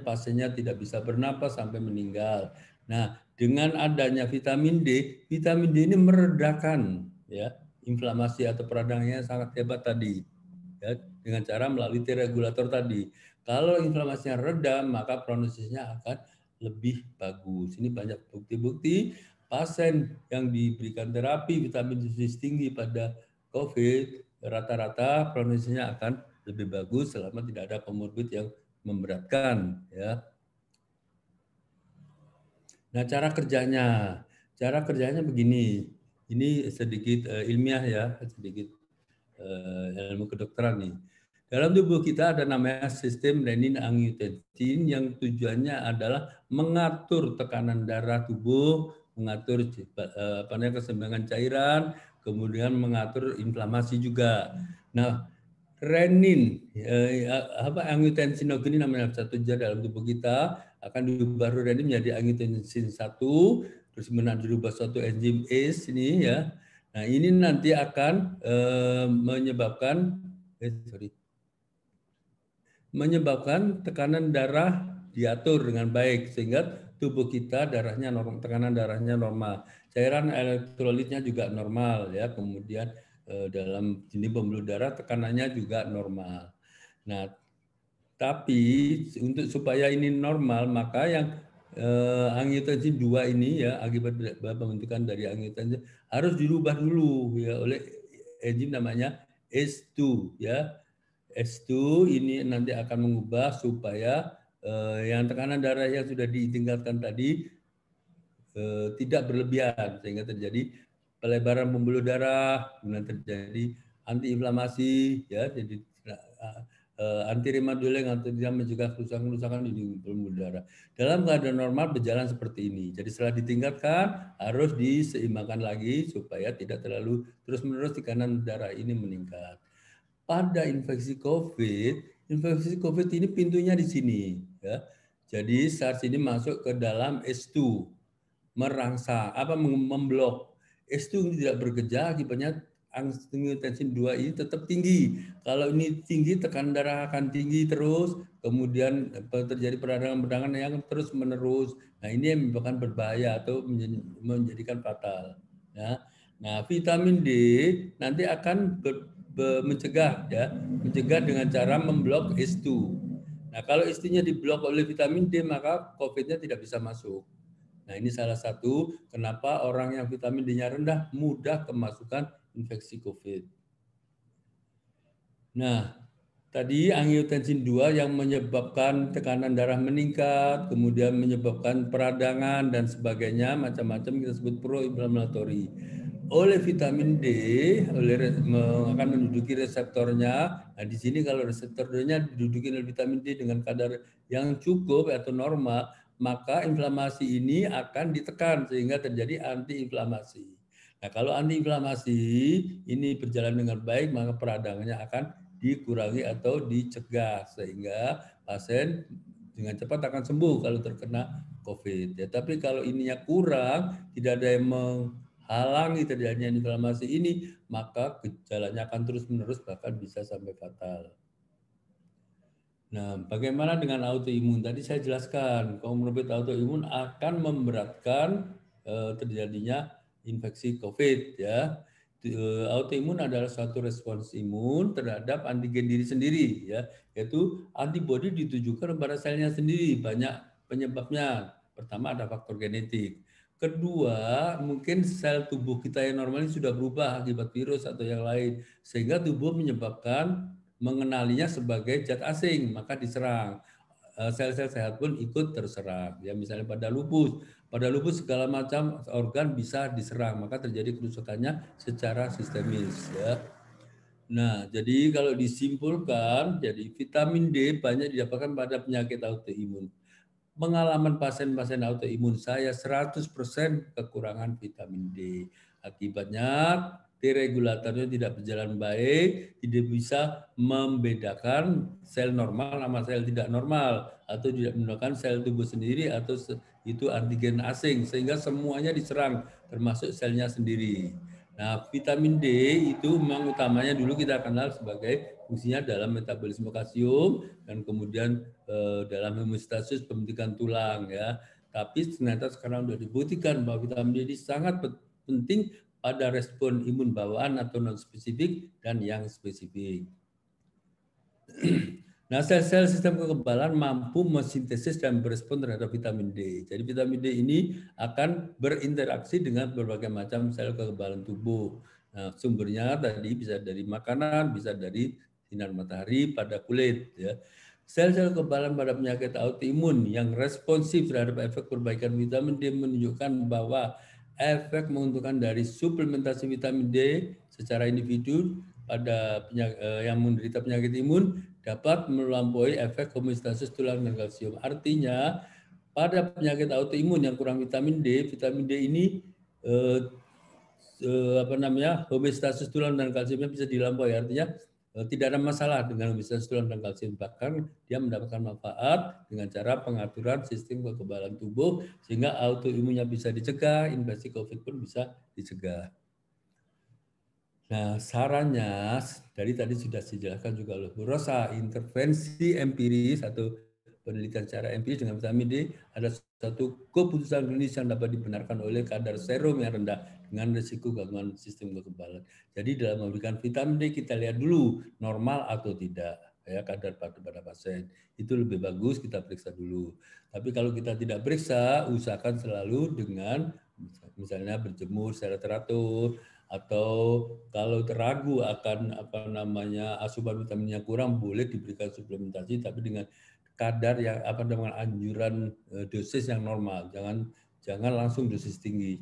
pasiennya tidak bisa bernapas sampai meninggal. Nah, dengan adanya vitamin D ini meredakan ya inflamasi atau peradangannya sangat hebat tadi. Ya, dengan cara melalui T regulator tadi. Kalau inflamasinya reda, maka prognosisnya akan lebih bagus. Ini banyak bukti-bukti pasien yang diberikan terapi vitamin dosis tinggi pada COVID, rata-rata prognosisnya akan lebih bagus selama tidak ada komorbid yang memberatkan. Ya. Nah, cara kerjanya begini. Ini sedikit ilmiah ya, sedikit ilmu kedokteran nih. Dalam tubuh kita ada namanya sistem renin-angiotensin yang tujuannya adalah mengatur tekanan darah tubuh, mengatur keseimbangan cairan, kemudian mengatur inflamasi juga. Nah, renin angiotensinogen namanya satu zat dalam tubuh kita akan diubah renin menjadi angiotensin 1, terus kemudian dirubah suatu enzim ACE ini ya. Nah, ini nanti akan menyebabkan tekanan darah diatur dengan baik sehingga tubuh kita tekanan darahnya normal, cairan elektrolitnya juga normal ya, kemudian dalam jenis pembuluh darah tekanannya juga normal. Nah, tapi untuk supaya ini normal maka yang angiotensin 2 ini ya, akibat pembentukan dari angiotensin harus dirubah dulu ya oleh enzim namanya ACE2 ya. ACE2 ini nanti akan mengubah supaya yang tekanan darah yang sudah ditingkatkan tadi tidak berlebihan sehingga terjadi pelebaran pembuluh darah, kemudian terjadi antiinflamasi ya, jadi anti reumatoid atau tidak mencegah kerusakan-kerusakan di pembuluh darah. Dalam keadaan normal berjalan seperti ini. Jadi setelah ditingkatkan harus diseimbangkan lagi supaya tidak terlalu terus-menerus tekanan darah ini meningkat. Pada infeksi COVID ini pintunya di sini ya. Jadi SARS ini masuk ke dalam ACE2, merangsang memblok. ACE2 ini tidak bekerja, akibatnya angiotensin 2 ini tetap tinggi. Kalau ini tinggi, tekanan darah akan tinggi terus, kemudian terjadi peradangan-peradangan yang terus menerus. Nah, ini yang menyebabkan berbahaya atau menjadikan fatal. Ya. Nah, vitamin D nanti akan mencegah dengan cara memblok ACE2. Nah, kalau ACE2-nya diblok oleh vitamin D, maka COVID-nya tidak bisa masuk. Nah, ini salah satu kenapa orang yang vitamin D-nya rendah mudah kemasukan infeksi COVID. Nah, tadi angiotensin 2 yang menyebabkan tekanan darah meningkat, kemudian menyebabkan peradangan dan sebagainya, macam-macam kita sebut pro-inflammatory. Oleh vitamin D akan menduduki reseptornya. Nah, di sini kalau reseptornya diduduki oleh vitamin D dengan kadar yang cukup atau normal, maka inflamasi ini akan ditekan sehingga terjadi antiinflamasi. Nah, kalau antiinflamasi ini berjalan dengan baik, maka peradangannya akan dikurangi atau dicegah sehingga pasien dengan cepat akan sembuh kalau terkena COVID. Ya, tapi kalau ininya kurang, tidak ada yang menghalangi terjadinya inflamasi ini, maka gejalanya akan terus-menerus bahkan bisa sampai fatal. Nah, bagaimana dengan autoimun? Tadi saya jelaskan, komorbid autoimun akan memberatkan terjadinya infeksi COVID ya. Autoimun adalah suatu respons imun terhadap antigen diri sendiri ya, yaitu antibodi ditujukan kepada selnya sendiri. Banyak penyebabnya. Pertama ada faktor genetik. Kedua, mungkin sel tubuh kita yang normalnya sudah berubah akibat virus atau yang lain, sehingga tubuh menyebabkan mengenalinya sebagai zat asing, maka diserang. Sel-sel sehat pun ikut terserang. Ya, misalnya pada lupus segala macam organ bisa diserang, maka terjadi kerusakannya secara sistemis. Ya. Nah, jadi kalau disimpulkan, jadi vitamin D banyak didapatkan pada penyakit autoimun. Pengalaman pasien-pasien autoimun saya 100% kekurangan vitamin D. Akibatnya T regulatornya tidak berjalan baik, tidak bisa membedakan sel normal sama sel tidak normal, atau tidak menggunakan sel tubuh sendiri atau itu antigen asing, sehingga semuanya diserang termasuk selnya sendiri. Nah, vitamin D itu memang utamanya dulu kita kenal sebagai fungsinya dalam metabolisme kalsium dan kemudian dalam homeostasis pembentukan tulang ya. Tapi ternyata sekarang sudah dibuktikan bahwa vitamin D ini sangat penting pada respon imun bawaan atau non spesifik dan yang spesifik. Nah, sel-sel sistem kekebalan mampu mensintesis dan berespon terhadap vitamin D. Jadi vitamin D ini akan berinteraksi dengan berbagai macam sel kekebalan tubuh. Nah, sumbernya tadi bisa dari makanan, bisa dari sinar matahari pada kulit. Ya. Sel-sel kekebalan pada penyakit autoimun yang responsif terhadap efek perbaikan vitamin D menunjukkan bahwa efek menguntungkan dari suplementasi vitamin D secara individu pada yang menderita penyakit imun dapat melampaui efek homeostasis tulang dan kalsium. Artinya pada penyakit autoimun yang kurang vitamin D ini homeostasis tulang dan kalsiumnya bisa dilampaui. Artinya tidak ada masalah dengan homeostasis tulang dan kalsium, bahkan dia mendapatkan manfaat dengan cara pengaturan sistem kekebalan tubuh sehingga autoimunnya bisa dicegah, infeksi COVID pun bisa dicegah. Nah, sarannya dari tadi sudah dijelaskan juga oleh Bu Rosa, intervensi empiris atau penelitian secara empiris dengan vitamin D ada satu keputusan klinis yang dapat dibenarkan oleh kadar serum yang rendah dengan risiko gangguan sistem kekebalan. Jadi dalam memberikan vitamin D kita lihat dulu normal atau tidak. ya kadar pada pasien. Itu lebih bagus kita periksa dulu. Tapi kalau kita tidak periksa, usahakan selalu dengan misalnya berjemur secara teratur, atau kalau ragu akan asupan vitaminnya kurang, boleh diberikan suplementasi tapi dengan kadar yang dengan anjuran dosis yang normal, jangan langsung dosis tinggi.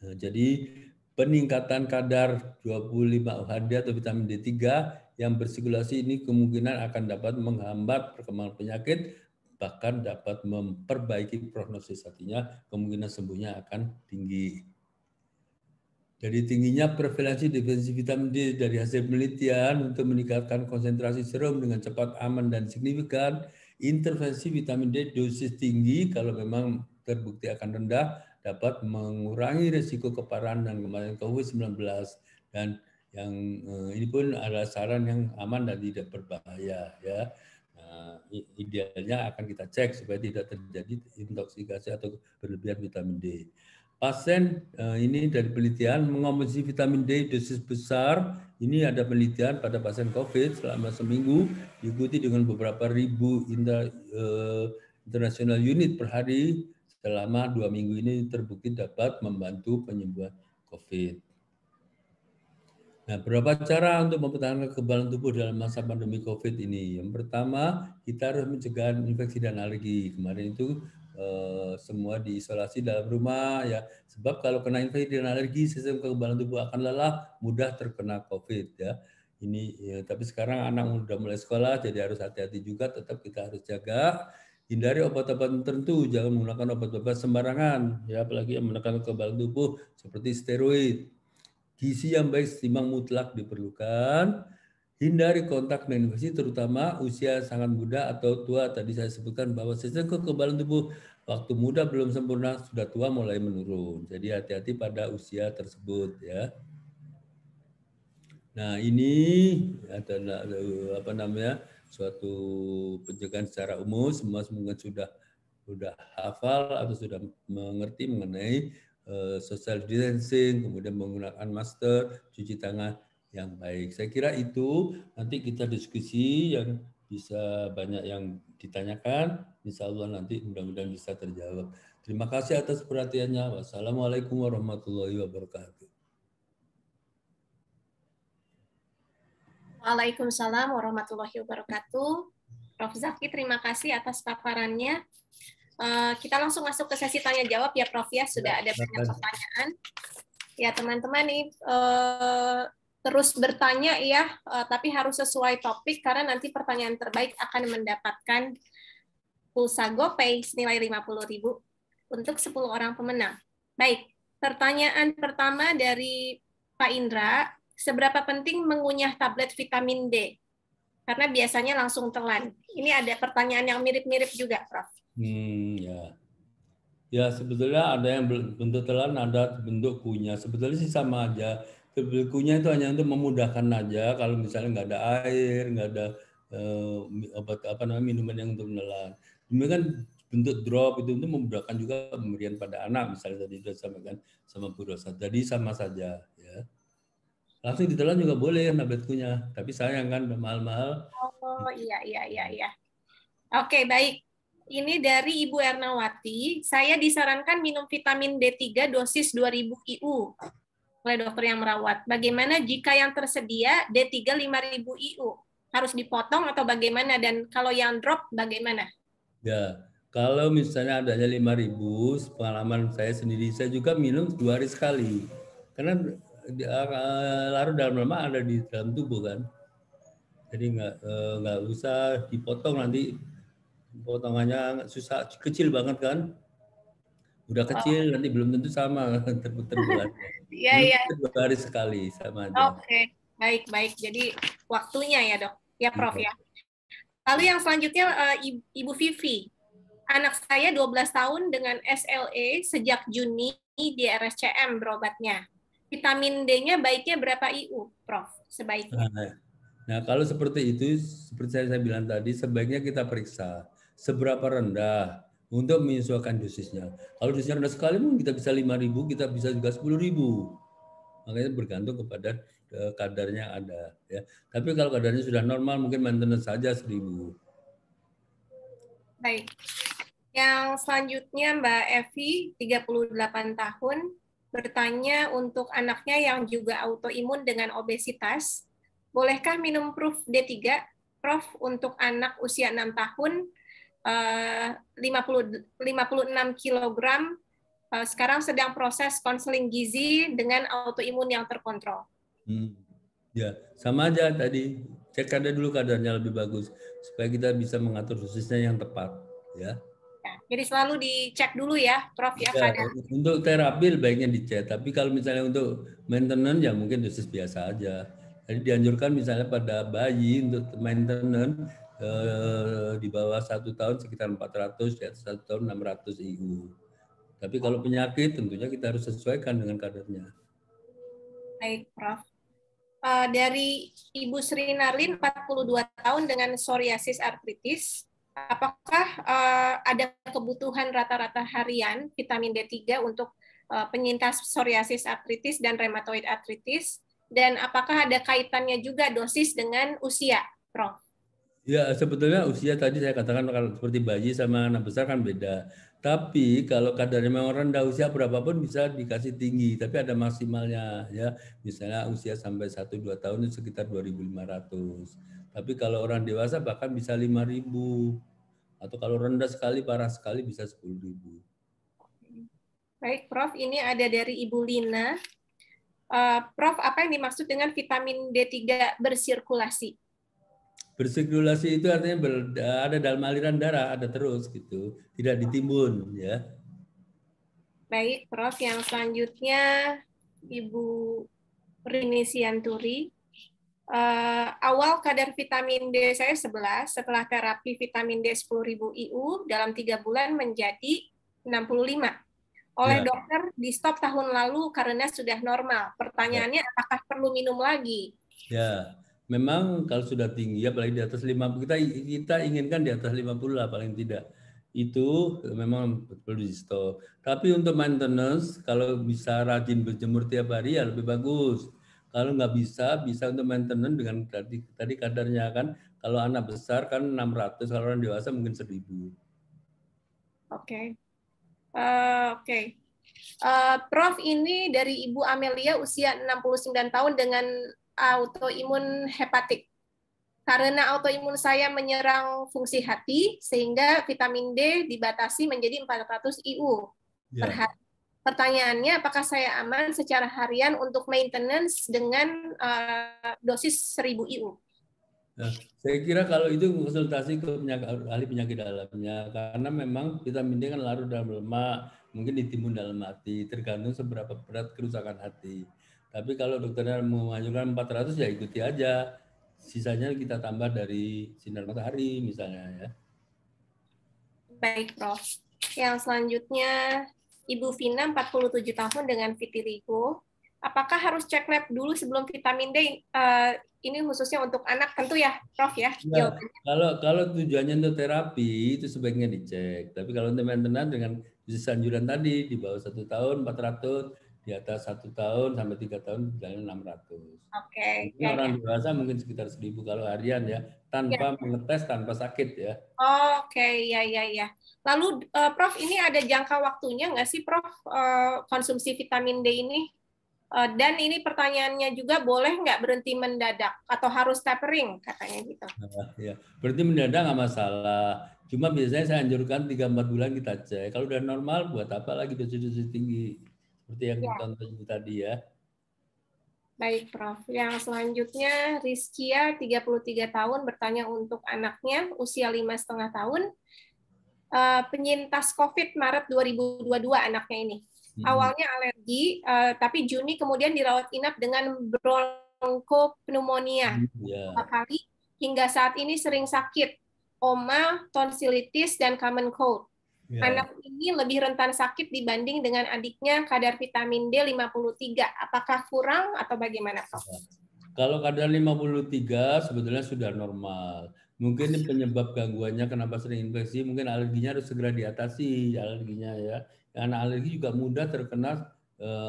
Nah, jadi peningkatan kadar 25 UHD atau vitamin D3 yang bersirkulasi ini kemungkinan akan dapat menghambat perkembangan penyakit, bahkan dapat memperbaiki prognosis, artinya kemungkinan sembuhnya akan tinggi. Dari tingginya prevalensi defisiensi vitamin D dari hasil penelitian untuk meningkatkan konsentrasi serum dengan cepat, aman, dan signifikan, intervensi vitamin D dosis tinggi kalau memang terbukti akan rendah dapat mengurangi risiko keparahan dan kematian COVID-19. Dan yang ini pun adalah saran yang aman dan tidak berbahaya, ya. Nah, idealnya akan kita cek supaya tidak terjadi intoksikasi atau berlebihan vitamin D. Pasien ini dari penelitian mengonsumsi vitamin D dosis besar. Ini ada penelitian pada pasien COVID selama seminggu diikuti dengan beberapa ribu international unit per hari. Selama 2 minggu ini terbukti dapat membantu penyembuhan COVID. Nah, berapa cara untuk mempertahankan kekebalan tubuh dalam masa pandemi COVID ini? Yang pertama, kita harus mencegah infeksi dan alergi. Kemarin itu semua diisolasi dalam rumah, ya. Sebab kalau kena infeksi dan alergi, sistem kekebalan tubuh akan lelah, mudah terkena COVID, ya. Ini, ya, tapi sekarang anak sudah mulai sekolah, jadi harus hati-hati juga. Tetap kita harus jaga. Hindari obat-obat tertentu, jangan menggunakan obat-obat sembarangan, ya, apalagi yang menekan kekebalan tubuh seperti steroid. Gizi yang baik seimbang mutlak diperlukan. Hindari kontak dengan infeksi, terutama usia sangat muda atau tua. Tadi saya sebutkan bahwa sistem kekebalan tubuh waktu muda belum sempurna, sudah tua mulai menurun. Jadi hati-hati pada usia tersebut, ya. Nah, ini adalah suatu pencegahan secara umum. Semua mungkin sudah hafal atau sudah mengerti mengenai social distancing, kemudian menggunakan masker, cuci tangan yang baik. Saya kira itu nanti kita diskusi yang bisa banyak yang ditanyakan. Insya Allah nanti mudah-mudahan bisa terjawab. Terima kasih atas perhatiannya. Wassalamualaikum warahmatullahi wabarakatuh. Waalaikumsalam warahmatullahi wabarakatuh. Prof. Zaki, terima kasih atas paparannya. Kita langsung masuk ke sesi tanya jawab ya, Prof, ya. Sudah ada banyak pertanyaan. Ya, teman-teman nih terus bertanya ya, tapi harus sesuai topik karena nanti pertanyaan terbaik akan mendapatkan pulsa GoPay senilai 50.000 untuk 10 orang pemenang. Baik, pertanyaan pertama dari Pak Indra, seberapa penting mengunyah tablet vitamin D? Karena biasanya langsung telan. Ini ada pertanyaan yang mirip-mirip juga, Prof. Ya, sebetulnya ada yang bentuk telan, ada bentuk kunyah. Sebetulnya sih sama aja. Kunyah itu hanya untuk memudahkan aja. Kalau misalnya nggak ada air, nggak ada minuman yang untuk menelan. Ini kan bentuk drop itu untuk memudahkan juga pemberian pada anak, misalnya tadi sudah disampaikan sama Bu Rosa. Jadi sama saja, ya. Langsung ditelan juga boleh tablet kunyah, tapi sayang kan mahal-mahal. Oh iya. Oke, baik. Ini dari Ibu Ernawati. Saya disarankan minum vitamin D3 dosis 2000 IU oleh dokter yang merawat. Bagaimana jika yang tersedia D3 5000 IU? Harus dipotong atau bagaimana? Dan kalau yang drop bagaimana? Ya, kalau misalnya adanya 5000, pengalaman saya sendiri, saya juga minum 2 hari sekali. Karena larut dalam lemak ada di dalam tubuh kan. Jadi nggak usah dipotong, nanti potongannya susah, kecil banget kan. Udah kecil nanti belum tentu sama terbulan. Iya. 2 hari sekali sama aja. Oke, baik. Jadi waktunya ya, Dok. Ya, Prof ya. Lalu yang selanjutnya Ibu Vivi. Anak saya 12 tahun dengan SLE sejak Juni di RSCM berobatnya. Vitamin D-nya baiknya berapa IU, Prof? Sebaiknya. Nah, kalau seperti itu, seperti saya bilang tadi, sebaiknya kita periksa seberapa rendah untuk menyesuaikan dosisnya. Kalau dosisnya rendah sekali, mungkin kita bisa 5000, kita bisa juga 10.000. Makanya bergantung kepada kadarnya ada ya. Tapi kalau kadarnya sudah normal mungkin maintenance saja 1000. Baik. Yang selanjutnya Mbak Evi, 38 tahun, bertanya untuk anaknya yang juga autoimun dengan obesitas, bolehkah minum Proof D3, Prof, untuk anak usia 6 tahun, 56 kg, sekarang sedang proses konseling gizi dengan autoimun yang terkontrol. Ya, sama aja tadi. Cek kadar dulu, kadarnya lebih bagus supaya kita bisa mengatur dosisnya yang tepat, ya. Ya, jadi selalu dicek dulu ya, Prof ya, kadar. Untuk terapi baiknya dicek, tapi kalau misalnya untuk maintenance ya mungkin dosis biasa aja. Jadi dianjurkan misalnya pada bayi untuk maintenance di bawah 1 tahun sekitar 400, di atas 1 tahun 600 IU. Tapi kalau penyakit tentunya kita harus sesuaikan dengan kadarnya. Baik, Prof. Dari Ibu Sri Narlin, 42 tahun dengan psoriasis artritis, apakah ada kebutuhan rata-rata harian vitamin D3 untuk penyintas psoriasis artritis dan rheumatoid artritis? Dan apakah ada kaitannya juga dosis dengan usia, Prof? Ya, sebetulnya usia tadi saya katakan kalau seperti bayi sama anak besar kan beda. Tapi kalau kadarnya memang rendah, usia berapapun bisa dikasih tinggi, tapi ada maksimalnya ya. Misalnya usia sampai 1-2 tahun itu sekitar 2.500. Tapi kalau orang dewasa bahkan bisa 5.000. Atau kalau rendah sekali, parah sekali bisa 10.000. Baik, Prof. Ini ada dari Ibu Lina. Prof, apa yang dimaksud dengan vitamin D3 bersirkulasi? Bersirkulasi itu artinya ada dalam aliran darah, ada terus gitu, tidak ditimbun ya. Baik, Prof. Yang selanjutnya Ibu Rini Sianturi. Awal kadar vitamin D saya 11, setelah terapi vitamin D 10.000 IU dalam 3 bulan menjadi 65. Oleh dokter di stop tahun lalu karena sudah normal. Pertanyaannya apakah perlu minum lagi? Ya, memang kalau sudah tinggi apalagi di atas 50, kita inginkan di atas 50 lah paling tidak. Itu memang perlu di stop. Tapi untuk maintenance kalau bisa rajin berjemur tiap hari ya lebih bagus. Kalau nggak bisa untuk maintenance dengan tadi kadarnya kan. Kalau anak besar kan 600, kalau orang dewasa mungkin 1000. Oke. Prof, ini dari Ibu Amelia usia 69 tahun dengan autoimun hepatik. Karena autoimun saya menyerang fungsi hati, sehingga vitamin D dibatasi menjadi 400 IU per hari. Pertanyaannya, apakah saya aman secara harian untuk maintenance dengan dosis 1000 IU? Nah, saya kira kalau itu konsultasi ke ahli penyakit dalamnya, karena memang vitamin D kan larut dalam lemak, mungkin ditimbun dalam hati, tergantung seberapa berat kerusakan hati. Tapi kalau dokternya mengajukan 400 ya ikuti aja, sisanya kita tambah dari sinar matahari misalnya ya. Baik, Prof. Yang selanjutnya, Ibu Vina, 47 tahun dengan vitiligo. Apakah harus cek lab dulu sebelum vitamin D? Ini khususnya untuk anak tentu ya, Prof ya? Ya, kalau tujuannya untuk terapi itu sebaiknya dicek. Tapi kalau untuk maintenance dengan dosis anjuran tadi di bawah 1 tahun 400, di atas 1 tahun sampai 3 tahun bilangnya 600. Oke. Mungkin orang dewasa mungkin sekitar 1000 kalau harian ya, tanpa mengetes, tanpa sakit ya. Oke, ya. Lalu Prof, ini ada jangka waktunya nggak sih Prof konsumsi vitamin D ini? Dan ini pertanyaannya juga, boleh nggak berhenti mendadak atau harus tapering katanya gitu? Ya, berarti mendadak nggak masalah. Cuma biasanya saya anjurkan 3-4 bulan kita cek. Kalau udah normal, buat apa lagi dosis-dosis tinggi? Seperti yang contoh Ibu tadi ya. Baik, Prof. Yang selanjutnya, Rizkia, 33 tahun, bertanya untuk anaknya, usia 5,5 tahun, penyintas COVID Maret 2022 anaknya ini. Awalnya alergi, tapi Juni kemudian dirawat inap dengan bronkopneumonia 4 kali, hingga saat ini sering sakit, oma, tonsilitis, dan common cold. Anak ini lebih rentan sakit dibanding dengan adiknya kadar vitamin D 53. Apakah kurang atau bagaimana, Prof? Kalau kadar 53 sebetulnya sudah normal. Mungkin penyebab gangguannya kenapa sering infeksi, mungkin alerginya harus segera diatasi alerginya ya. Karena alergi juga mudah terkena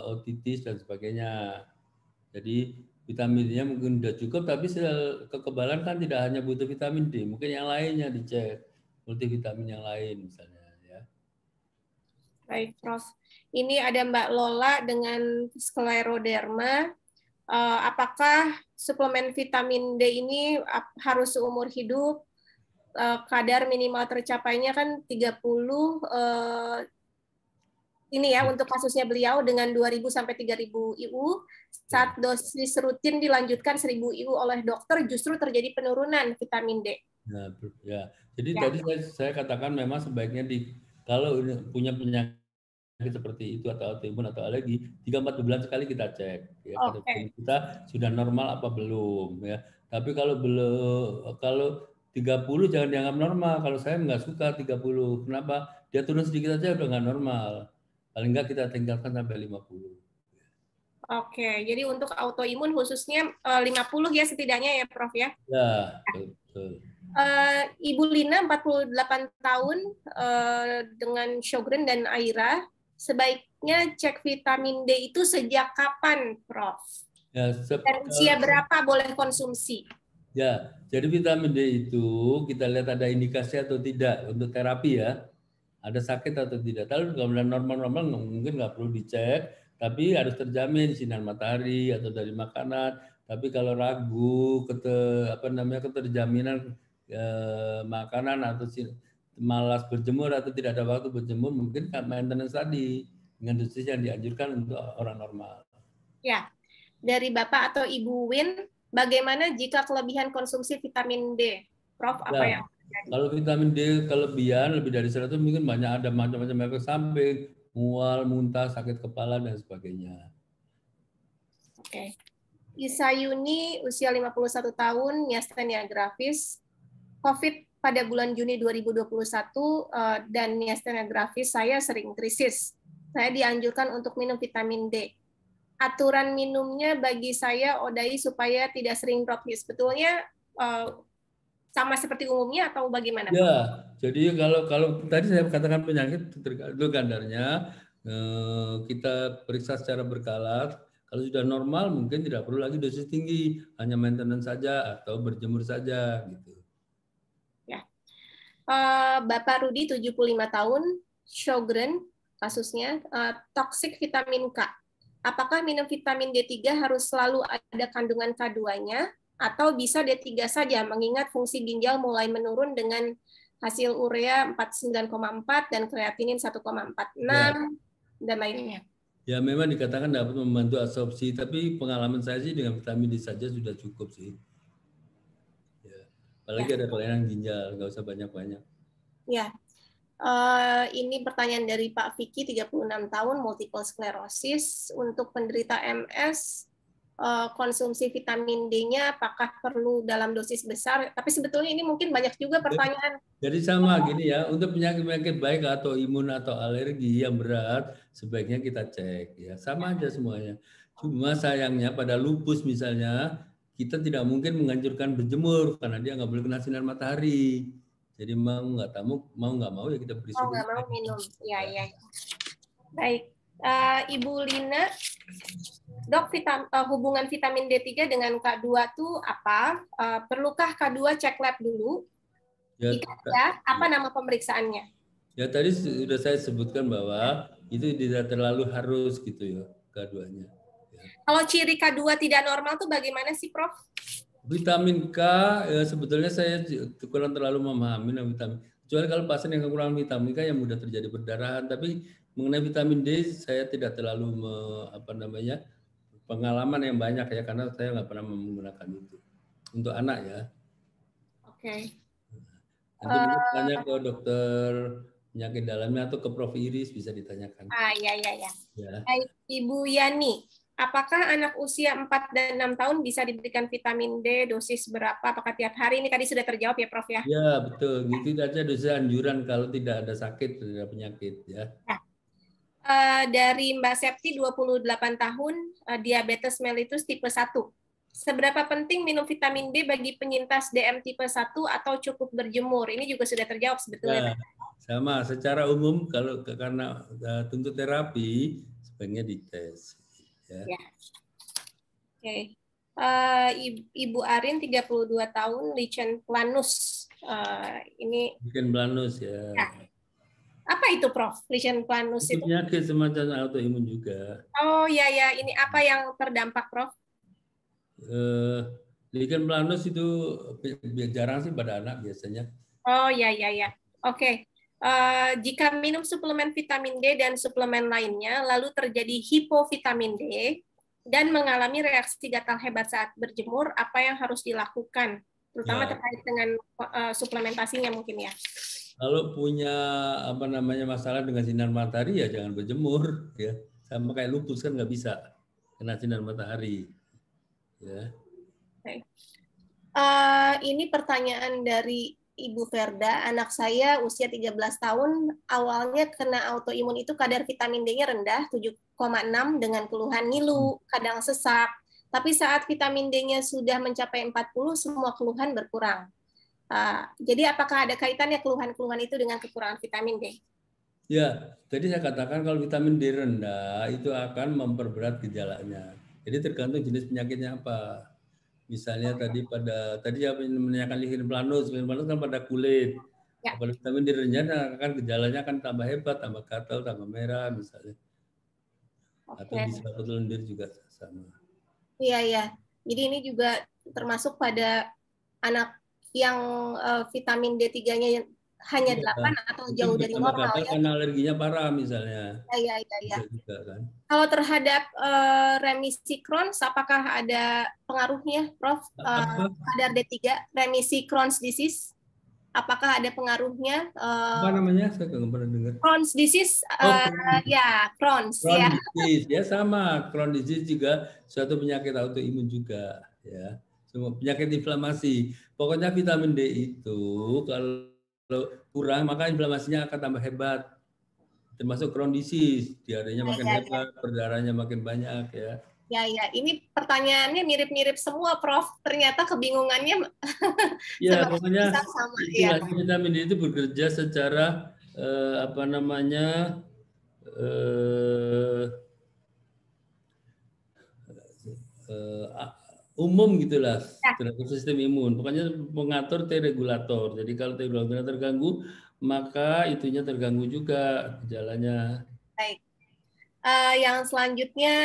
otitis dan sebagainya. Jadi vitamin D-nya mungkin sudah cukup, tapi sel kekebalan kan tidak hanya butuh vitamin D, mungkin yang lainnya dicek, multivitamin yang lain misalnya ya. Baik, Prof. Ini ada Mbak Lola dengan skleroderma. Apakah suplemen vitamin D ini harus seumur hidup? Kadar minimal tercapainya kan 30 ini ya untuk kasusnya beliau dengan 2.000 sampai 3.000 IU. Saat dosis rutin dilanjutkan 1.000 IU oleh dokter justru terjadi penurunan vitamin D. Nah, ya. Jadi tadi saya katakan memang sebaiknya kalau punya penyakit seperti itu atau autoimun atau alergi 3-4 bulan sekali kita cek ya, kita sudah normal apa belum ya. Tapi kalau belum, kalau 30 jangan dianggap normal. Kalau saya nggak suka 30. Kenapa? Dia turun sedikit aja udah nggak normal. Paling nggak kita tinggalkan sampai 50. Oke, jadi untuk autoimun khususnya 50 ya setidaknya ya Prof ya? Ya, betul. Ibu Lina 48 tahun dengan Sjogren dan Aira, sebaiknya cek vitamin D itu sejak kapan, Prof? Ya, dan usia berapa boleh konsumsi? Ya, jadi vitamin D itu kita lihat ada indikasi atau tidak untuk terapi ya. Ada sakit atau tidak. Kalau normal-normal mungkin nggak perlu dicek, tapi harus terjamin sinar matahari atau dari makanan. Tapi kalau ragu keterjaminan makanan atau malas berjemur atau tidak ada waktu berjemur, mungkin maintenance tadi dengan dosis yang dianjurkan untuk orang normal. Ya, dari Bapak atau Ibu Win, bagaimana jika kelebihan konsumsi vitamin D? Prof, apa yang terjadi? Kalau vitamin D kelebihan lebih dari 100 mungkin banyak ada macam-macam efek samping, mual, muntah, sakit kepala dan sebagainya. Oke. Isayuni usia 51 tahun, miastenia gravis, COVID pada bulan Juni 2021 dan miastenia gravis saya sering krisis. Saya dianjurkan untuk minum vitamin D. Aturan minumnya bagi saya ODAI supaya tidak sering drop. Sebetulnya sama seperti umumnya atau bagaimana? Ya, jadi kalau tadi saya katakan penyakit itu kadarnya kita periksa secara berkala. Kalau sudah normal mungkin tidak perlu lagi dosis tinggi, hanya maintenance saja atau berjemur saja gitu. Ya. Bapak Rudi 75 tahun, Sjogren kasusnya, toksik vitamin K. Apakah minum vitamin D3 harus selalu ada kandungan K2-nya atau bisa D3 saja mengingat fungsi ginjal mulai menurun dengan hasil urea 49,4 dan kreatinin 1,46 dan lainnya. Ya memang dikatakan dapat membantu absorpsi, tapi pengalaman saya sih dengan vitamin D saja sudah cukup sih. Ya. Apalagi ada kelainan ginjal, nggak usah banyak-banyak. Ya. Ini pertanyaan dari Pak Vicky, 36 tahun, multiple sclerosis. Untuk penderita MS, konsumsi vitamin D-nya apakah perlu dalam dosis besar? Tapi sebetulnya ini mungkin banyak juga pertanyaan. Jadi sama gini ya, untuk penyakit-penyakit baik atau imun atau alergi yang berat, sebaiknya kita cek ya. Sama aja semuanya. Cuma sayangnya pada lupus misalnya, kita tidak mungkin menganjurkan berjemur karena dia nggak boleh kena sinar matahari. Jadi mau nggak mau ya kita beri nggak mau minum. Ya. Baik. Ibu Lina, dok, hubungan vitamin D3 dengan K2 itu apa? Perlukah K2 cek lab dulu? Ya, apa nama pemeriksaannya? Ya tadi sudah saya sebutkan bahwa itu tidak terlalu harus gitu ya K2-nya. Ya. Kalau ciri K2 tidak normal tuh bagaimana sih, Prof? Vitamin K ya sebetulnya saya kurang terlalu memahami vitamin. Kecuali kalau pasien yang kekurangan vitamin K yang mudah terjadi perdarahan. Tapi mengenai vitamin D saya tidak terlalu pengalaman yang banyak ya karena saya nggak pernah menggunakan itu untuk anak ya. Oke. Nanti mungkin tanya ke dokter penyakit dalamnya atau ke Prof Iris bisa ditanyakan. Ya. Baik, Ibu Yani. Apakah anak usia 4 dan 6 tahun bisa diberikan vitamin D dosis berapa? Apakah tiap hari? Ini tadi sudah terjawab ya, Prof ya? Ya, betul. Itu saja dosis anjuran kalau tidak ada sakit, tidak ada penyakit ya. Dari Mbak Septi 28 tahun, diabetes mellitus tipe 1. Seberapa penting minum vitamin D bagi penyintas DM tipe 1 atau cukup berjemur? Ini juga sudah terjawab sebetulnya. Ya, sama, secara umum kalau karena untuk terapi sebaiknya dites. Ya. Oke. Ibu Arin 32 tahun, lichen planus. Ini Lichen planus ya. ya. Apa itu Prof? Lichen planus Itu itu? penyakit semacam autoimun juga. Oh ya ya, ini apa yang terdampak Prof? Lichen planus itu jarang sih pada anak biasanya. Oh ya ya ya. Oke. Jika minum suplemen vitamin D dan suplemen lainnya, lalu terjadi hipovitamin D dan mengalami reaksi gatal hebat saat berjemur, apa yang harus dilakukan? Terutama Ya. terkait dengan suplementasinya mungkin ya. Kalau punya masalah dengan sinar matahari ya jangan berjemur ya. Sama kayak lupus kan nggak bisa kena sinar matahari. Ya. Okay. Ini pertanyaan dari Ibu Verda, anak saya usia 13 tahun, awalnya kena autoimun itu kadar vitamin D-nya rendah, 7,6 dengan keluhan ngilu, kadang sesak. Tapi saat vitamin D-nya sudah mencapai 40, semua keluhan berkurang. Jadi apakah ada kaitannya keluhan-keluhan itu dengan kekurangan vitamin D? Ya, tadi saya katakan kalau vitamin D rendah itu akan memperberat gejalanya. Jadi tergantung jenis penyakitnya apa. Misalnya tadi saya menanyakan lichen planus kan pada kulit. Ya. Kalau vitamin D rendah akan gejalanya akan tambah hebat, tambah gatal, tambah merah misalnya. Atau bisa lendir juga sama. Iya ya. Jadi ini juga termasuk pada anak yang vitamin D3-nya hanya 8 atau jauh dari normal ya. Karena alerginya parah misalnya. Iya. Juga, kan? Kalau terhadap remisi Crohn's, apakah ada pengaruhnya, Prof? Kadar D3, remisi Crohn's disease, apakah ada pengaruhnya? Apa namanya? Saya nggak pernah dengar. Crohn's disease, ya, Crohn's. Crohn's disease, ya sama. Crohn's disease juga suatu penyakit autoimun juga, ya. Semua penyakit inflamasi. Pokoknya vitamin D itu kalau kurang maka inflamasinya akan tambah hebat. Termasuk Crohn's disease, diarenya makin hebat, perdarahannya makin banyak ya. Ya, ini pertanyaannya mirip-mirip semua, Prof. Ternyata kebingungannya ya pokoknya sama. Vitamin D itu bekerja secara umum gitulah terhadap sistem imun. Pokoknya mengatur T regulator. Jadi kalau T regulator terganggu, maka itunya terganggu juga gejalanya. Baik. Yang selanjutnya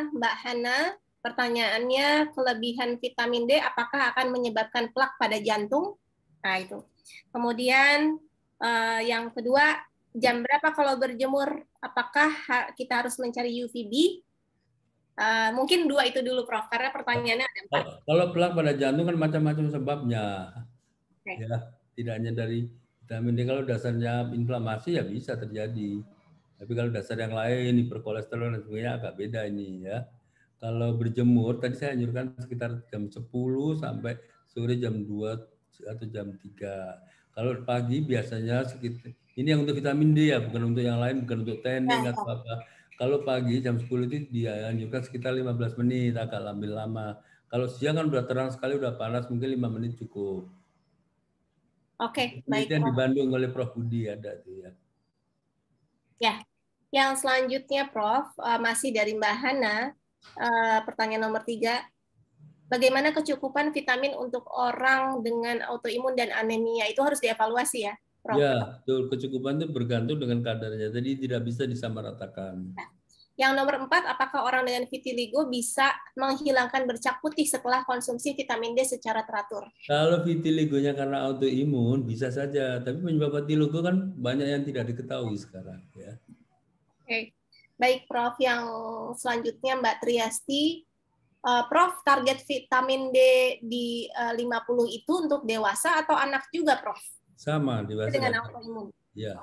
Mbak Hana, pertanyaannya kelebihan vitamin D apakah akan menyebabkan plak pada jantung? Nah itu. Kemudian yang kedua, jam berapa kalau berjemur? Apakah kita harus mencari UVB? Mungkin 2 itu dulu, Prof. Karena pertanyaannya ada 4. Kalau plak pada jantung kan macam-macam sebabnya. Ya, tidak hanya dari vitamin D. Kalau dasarnya inflamasi ya bisa terjadi. Tapi kalau dasar yang lain, hiperkolesterol dan sebagainya agak beda ini ya. Kalau berjemur, tadi saya anjurkan sekitar jam 10 sampai sore jam 2 atau jam 3. Kalau pagi biasanya sekitar, ini yang untuk vitamin D ya, bukan untuk yang lain, bukan untuk tanning atau apa. Kalau pagi jam 10 itu dianjurkan sekitar 15 menit, agak lebih lama. Kalau siang kan udah terang sekali, udah panas, mungkin 5 menit cukup. Oke, baik. Yang di Bandung oleh Prof. Budi ada tuh ya. Ya, yang selanjutnya Prof, masih dari Mbak Hana, pertanyaan nomor 3. Bagaimana kecukupan vitamin untuk orang dengan autoimun dan anemia? Itu harus dievaluasi ya, Prof? Ya, betul. Kecukupan itu bergantung dengan kadarnya. Jadi tidak bisa disamaratakan. Yang nomor 4, apakah orang dengan vitiligo bisa menghilangkan bercak putih setelah konsumsi vitamin D secara teratur? Kalau vitiligonya karena autoimun bisa saja, tapi penyebab vitiligo kan banyak yang tidak diketahui sekarang. Ya. Oke, baik Prof. Yang selanjutnya Mbak Triasti, Prof, target vitamin D di 50 itu untuk dewasa atau anak juga, Prof? Sama, dewasa. Dengan autoimun. Ya.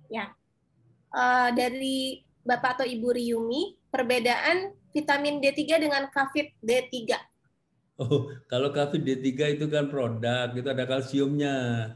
Ya. Dari Bapak atau Ibu Riyumi, perbedaan vitamin D3 dengan kafein D3. Oh, kalau kafein D3 itu kan produk, itu ada kalsiumnya.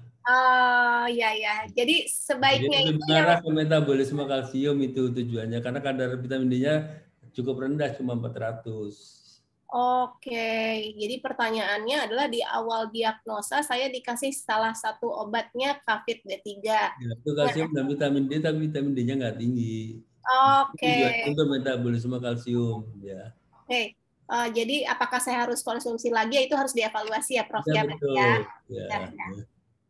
Ya. Jadi sebaiknya itu mengarah ke metabolisme kalsium itu tujuannya, karena kadar vitamin D-nya cukup rendah, cuma 400. Oke, jadi pertanyaannya adalah di awal diagnosa saya dikasih salah satu obatnya kafein D3. Ya, itu kalsium dan vitamin D, tapi vitamin D-nya nggak tinggi. Oke. Untuk metabolisme kalsium, ya. Oke. Jadi apakah saya harus konsumsi lagi? Itu harus dievaluasi ya, Prof. Ya Ya, berarti ya. betul. Ya.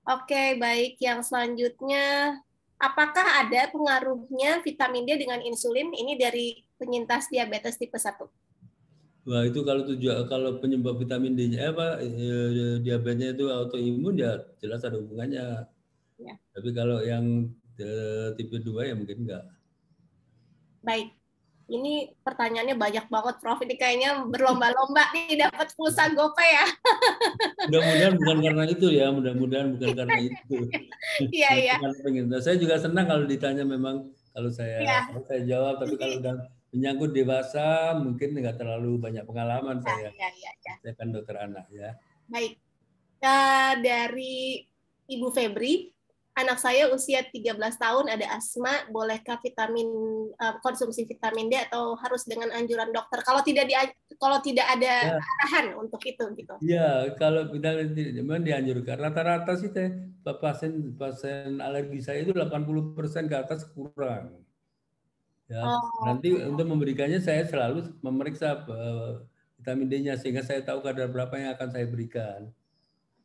Oke, baik. Yang selanjutnya, apakah ada pengaruhnya vitamin D dengan insulin? Ini dari penyintas diabetes tipe 1. Wah itu kalau penyebab vitamin D-nya diabetesnya itu autoimun ya jelas ada hubungannya. Ya. Tapi kalau yang tipe 2 ya mungkin enggak. Baik. Ini pertanyaannya banyak banget, Prof. Ini kayaknya berlomba-lomba nih dapat pulsa GoPay ya. Mudah-mudahan bukan karena itu ya, mudah-mudahan bukan karena itu. Iya, iya. Saya juga senang kalau ditanya memang kalau Iya. saya jawab, tapi kalau udah menyangkut dewasa mungkin nggak terlalu banyak pengalaman saya. Iya. Saya kan dokter anak ya. Baik. Dari Ibu Febri, anak saya usia 13 tahun ada asma, bolehkah konsumsi vitamin D atau harus dengan anjuran dokter? Kalau tidak ada arahan untuk itu gitu. Iya, kalau memang dianjurkan rata-rata sih pasien alergi saya itu 80% ke atas kurang. Ya, nanti untuk memberikannya saya selalu memeriksa vitamin D-nya sehingga saya tahu kadar berapa yang akan saya berikan.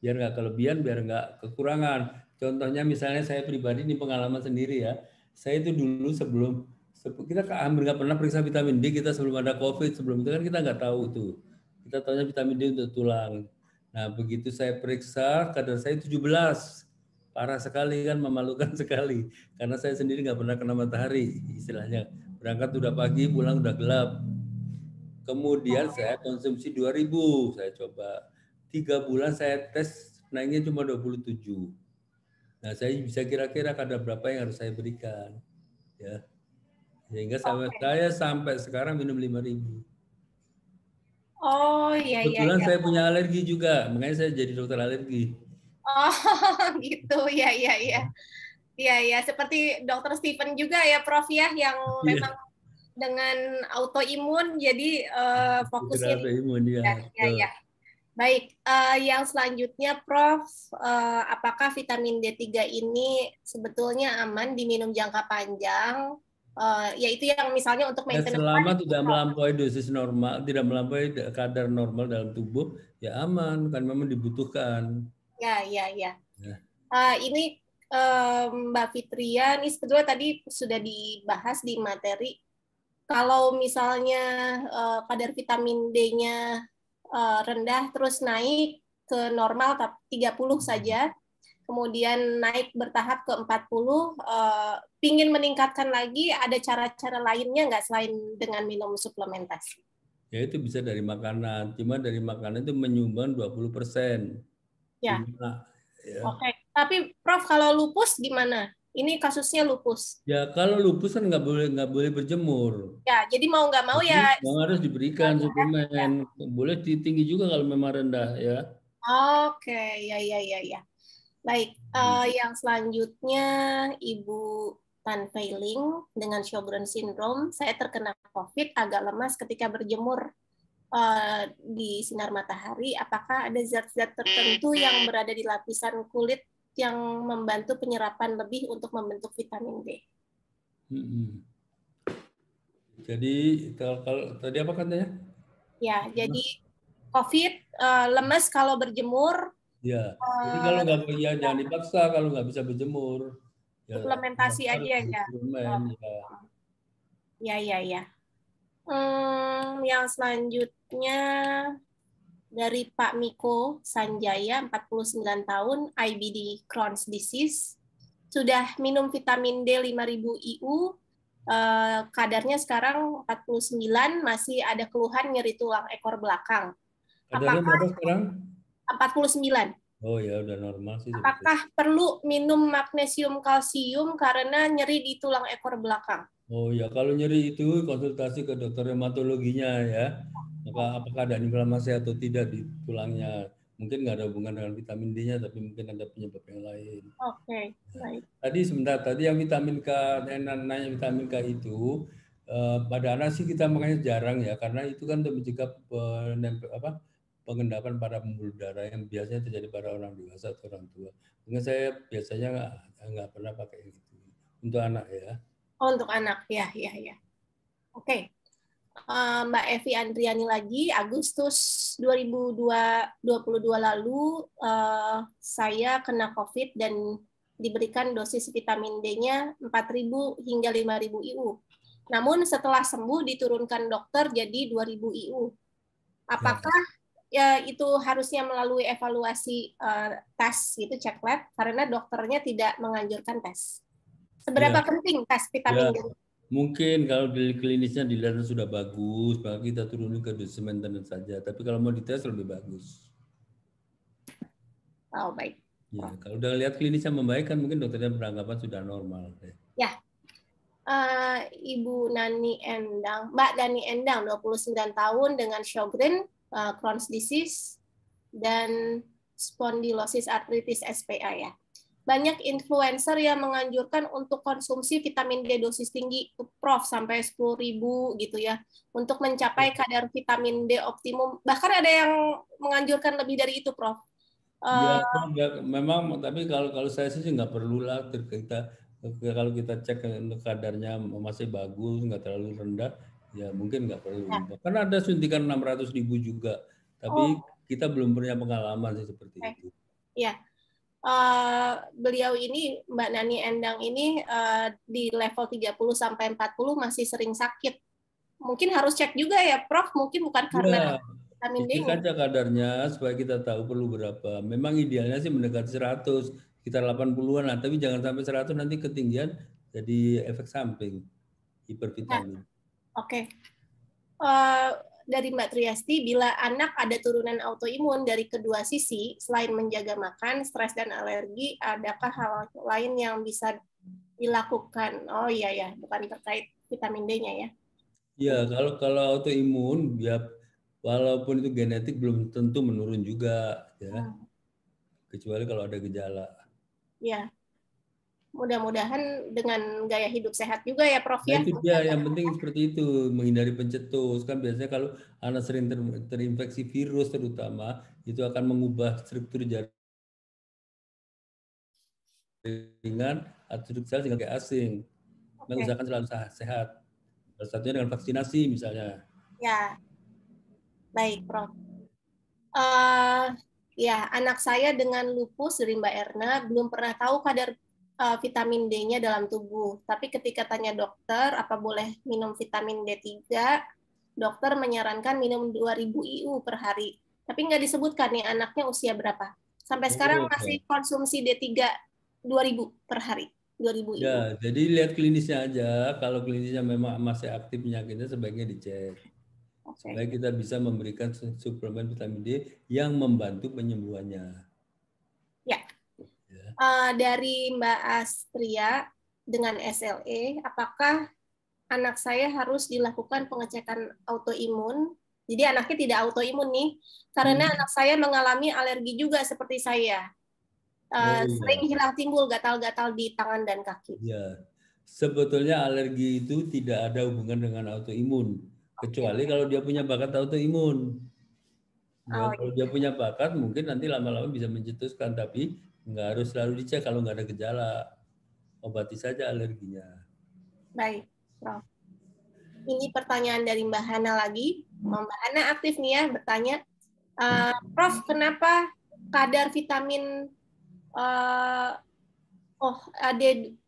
Biar nggak kelebihan, biar nggak kekurangan. Contohnya misalnya saya pribadi ini pengalaman sendiri ya. Saya itu dulu sebelum kita hampir nggak pernah periksa vitamin D kita sebelum ada COVID. Sebelum itu kan kita nggak tahu itu. Kita tahunya vitamin D untuk tulang. Nah begitu saya periksa kadar saya 17. Parah sekali kan, memalukan sekali. Karena saya sendiri nggak pernah kena matahari istilahnya. Berangkat udah pagi, pulang udah gelap. Kemudian saya konsumsi 2000, saya coba 3 bulan saya tes naiknya cuma 27. Nah saya bisa kira-kira kadar berapa yang harus saya berikan, ya. Sehingga saya sampai sekarang minum 5000. Oh iya. Kebetulan saya punya alergi juga, makanya saya jadi dokter alergi. Oh gitu, iya. Iya, seperti Dokter Stephen juga ya, Prof ya, yang memang dengan autoimun, jadi fokusnya autoimun ya. Baik, yang selanjutnya, Prof, apakah vitamin D3 ini sebetulnya aman diminum jangka panjang? Yaitu yang misalnya untuk maintenance. Selama tidak melampaui dosis normal, tidak melampaui kadar normal dalam tubuh, ya aman, kan memang dibutuhkan. Ya. Ini Mbak Fitria, ini sebetulnya tadi sudah dibahas di materi. Kalau misalnya kadar vitamin D-nya rendah terus naik ke normal 30 saja, kemudian naik bertahap ke 40, pingin meningkatkan lagi, ada cara-cara lainnya nggak selain dengan minum suplementasi? Ya itu bisa dari makanan, cuma dari makanan itu menyumbang 20%. Ya. Ya. Oke, tapi Prof kalau lupus gimana? Ini kasusnya lupus. Ya kalau lupus kan nggak boleh berjemur. Ya, jadi mau nggak mau ya. Harus diberikan suplemen. Boleh tinggi juga kalau memang rendah ya. Oke, ya. Baik, yang selanjutnya Ibu Tan Feiling dengan Sjogren syndrome. Saya terkena COVID, agak lemas ketika berjemur di sinar matahari. Apakah ada zat-zat tertentu yang berada di lapisan kulit yang membantu penyerapan lebih untuk membentuk vitamin D? Jadi kalau tadi apa katanya? Ya, jadi COVID, lemes kalau berjemur. Ya, jadi kalau nggak jangan dipaksa kalau nggak bisa berjemur. Ya, suplementasi aja ya. Ya. Yang selanjutnya dari Pak Miko Sanjaya, 49 tahun, IBD Crohn's disease. Sudah minum vitamin D 5000 IU, kadarnya sekarang 49, masih ada keluhan nyeri tulang ekor belakang. Kadarnya berapa sekarang? 49. Oh ya, udah normal sih. Apakah perlu minum magnesium kalsium karena nyeri di tulang ekor belakang? Oh ya, kalau nyeri itu konsultasi ke dokter reumatologinya ya. Maka apakah ada inflamasi atau tidak di tulangnya? Mungkin nggak ada hubungan dengan vitamin D-nya, tapi mungkin ada penyebab yang lain. Oke, baik. Tadi yang vitamin K, nanya vitamin K itu pada anak sih kita makanya jarang ya, karena itu kan untuk mencegah pengendapan pada pembuluh darah yang biasanya terjadi pada orang dewasa atau orang tua. Mungkin saya biasanya nggak pernah pakai itu untuk anak ya. Oh, untuk anak, ya. Oke. Mbak Evi Andriani lagi, Agustus 2022 lalu saya kena COVID dan diberikan dosis vitamin D-nya 4.000 hingga 5.000 IU. Namun setelah sembuh diturunkan dokter jadi 2.000 IU. Apakah ya itu harusnya melalui evaluasi tes gitu, cek lab, karena dokternya tidak menganjurkan tes. Seberapa penting tes vitamin D? Mungkin kalau di klinisnya dilihat sudah bagus, maka kita turunin ke dosis maintenance saja. Tapi kalau mau dites lebih bagus. Oh, baik. Ya, kalau udah lihat klinisnya membaik kan mungkin dokternya beranggapan sudah normal. Ya. Ibu Nani Endang, Mbak Dani Endang, 29 tahun dengan Sjogren, Crohn's disease, dan spondylosis arthritis SPA ya. Banyak influencer yang menganjurkan untuk konsumsi vitamin D dosis tinggi, Prof, sampai 10.000 gitu ya, untuk mencapai kadar vitamin D optimum. Bahkan ada yang menganjurkan lebih dari itu, Prof. Ya, memang, tapi kalau saya sih nggak perlu lah kalau kita cek kadarnya masih bagus, nggak terlalu rendah, ya mungkin nggak perlu. Karena ada suntikan 600.000 juga, tapi kita belum punya pengalaman sih seperti itu. Ya. Beliau ini, Mbak Nani Endang ini di level 30 sampai 40 masih sering sakit. Mungkin harus cek juga ya, Prof. Mungkin bukan karena vitamin D. Cek aja kadarnya supaya kita tahu perlu berapa. Memang idealnya sih mendekati 100, sekitar 80-an lah, tapi jangan sampai 100 nanti ketinggian jadi efek samping hipervitamin. Oke. Dari Mbak Triasti, bila anak ada turunan autoimun dari kedua sisi, selain menjaga makan, stres, dan alergi, adakah hal lain yang bisa dilakukan? Oh iya ya, bukan terkait vitamin D-nya ya. Iya, kalau autoimun, ya walaupun itu genetik belum tentu menurun juga, ya. Kecuali kalau ada gejala. Ya. Mudah-mudahan dengan gaya hidup sehat juga ya, Prof ya. Itu dia yang penting seperti itu, menghindari pencetus. Kan biasanya kalau anak sering terinfeksi virus terutama, itu akan mengubah struktur jaringan atau struktur sel sehingga kayak asing. Usahakan selalu sehat. Salah satunya dengan vaksinasi misalnya. Ya, baik, Prof. Ya, anak saya dengan lupus dari Mbak Erna belum pernah tahu kadar vitamin D-nya dalam tubuh. Tapi ketika tanya dokter, apa boleh minum vitamin D3, dokter menyarankan minum 2.000 IU per hari. Tapi nggak disebutkan nih anaknya usia berapa. Sampai sekarang masih konsumsi D3 2.000 per hari. 2.000 IU. Ya, jadi lihat klinisnya aja. Kalau klinisnya memang masih aktif penyakitnya, sebaiknya dicek. Supaya kita bisa memberikan suplemen vitamin D yang membantu penyembuhannya. Ya. Dari Mbak Astria dengan SLE, apakah anak saya harus dilakukan pengecekan autoimun? Jadi anaknya tidak autoimun nih, karena anak saya mengalami alergi juga seperti saya. Sering hilang timbul gatal-gatal di tangan dan kaki. Ya, sebetulnya alergi itu tidak ada hubungan dengan autoimun, kecuali kalau dia punya bakat autoimun. Ya, kalau dia punya bakat, mungkin nanti lama-lama bisa mencetuskan, tapi nggak harus selalu dicek kalau nggak ada gejala. Obati saja alerginya. Baik, Prof. Ini pertanyaan dari Mbak Hana lagi. Mbak Hana aktif nih ya, bertanya, Prof, kenapa kadar vitamin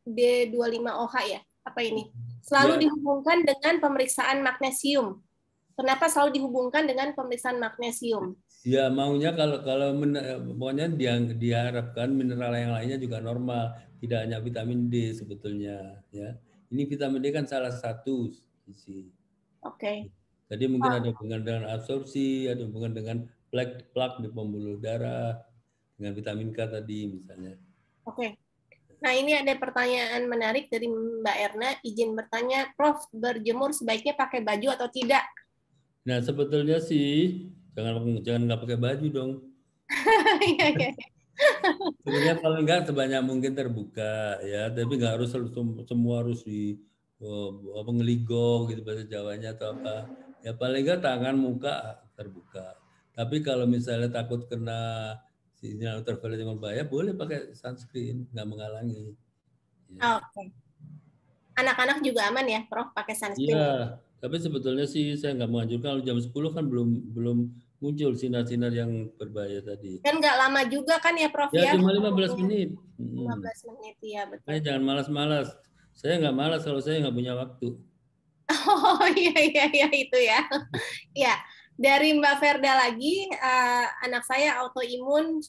D25OH ya? Apa ini? Selalu dihubungkan dengan pemeriksaan magnesium. Kenapa selalu dihubungkan dengan pemeriksaan magnesium? Ya maunya kalau pokoknya diharapkan mineral yang lainnya juga normal, tidak hanya vitamin D sebetulnya. Ya, ini vitamin D kan salah satu sisi. Oke. Jadi mungkin ada hubungan dengan absorpsi, ada hubungan dengan plak di pembuluh darah, dengan vitamin K tadi misalnya. Oke. Nah, ini ada pertanyaan menarik dari Mbak Erna. Izin bertanya, Prof, berjemur sebaiknya pakai baju atau tidak? Nah, sebetulnya sih jangan nggak pakai baju dong. Sebenarnya paling nggak sebanyak mungkin terbuka ya, tapi nggak harus semua harus di ngeligong gitu bahasa Jawanya atau apa. Ya paling nggak tangan muka terbuka. Tapi kalau misalnya takut kena sinar ultraviolet yang berbahaya, boleh pakai sunscreen, nggak menghalangi. Ya. Oke. Anak-anak juga aman ya, Prof, pakai sunscreen? Iya, Tapi sebetulnya sih saya nggak menganjurkan, kalau jam 10 kan belum muncul sinar-sinar yang berbahaya tadi. Dan nggak lama juga kan ya Prof Ya ya? cuma 15 menit. 15 menit ya betul. Makanya jangan malas-malas. Saya nggak malas kalau saya nggak punya waktu. Oh iya itu ya. Ya, dari Mbak Verda lagi, anak saya autoimun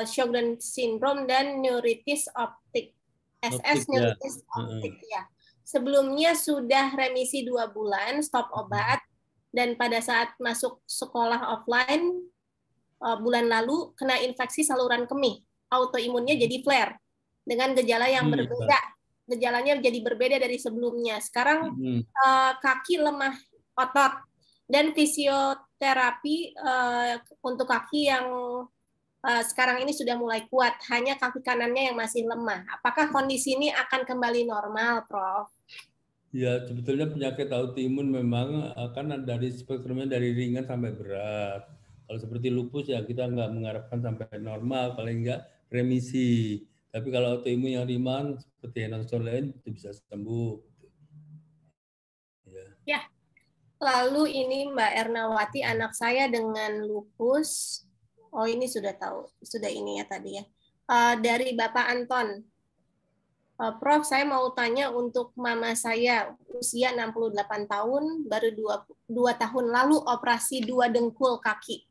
Sjogren syndrome dan neuritis optik. SS Ya. neuritis optik ya. Sebelumnya sudah remisi 2 bulan, stop obat, dan pada saat masuk sekolah offline bulan lalu kena infeksi saluran kemih. Autoimunnya jadi flare dengan gejala yang berbeda. Gejalanya jadi berbeda dari sebelumnya. Sekarang kaki lemah otot dan fisioterapi untuk kaki yang sekarang ini sudah mulai kuat, hanya kaki kanannya yang masih lemah. Apakah kondisi ini akan kembali normal, Prof? Ya, sebetulnya penyakit autoimun memang akan dari spektrumnya dari ringan sampai berat. Kalau seperti lupus ya kita nggak mengharapkan sampai normal, paling nggak remisi. Tapi kalau autoimun yang ringan seperti Enosol lain itu bisa sembuh. Ya. Lalu ini Mbak Ernawati, anak saya dengan lupus. Oh ini sudah tahu, sudah ini ya tadi ya. Dari Bapak Anton. Prof, saya mau tanya untuk mama saya usia 68 tahun, baru 2 tahun lalu operasi 2 dengkul kaki.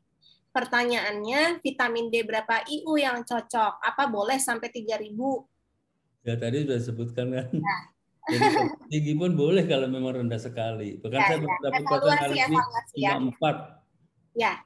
Pertanyaannya, vitamin D berapa IU yang cocok? Apa boleh sampai 3.000? Ya tadi sudah sebutkan kan. Ya. Jadi tinggi pun boleh kalau memang rendah sekali. Bahkan saya dapat pasien hari ini cuma 4. Ya.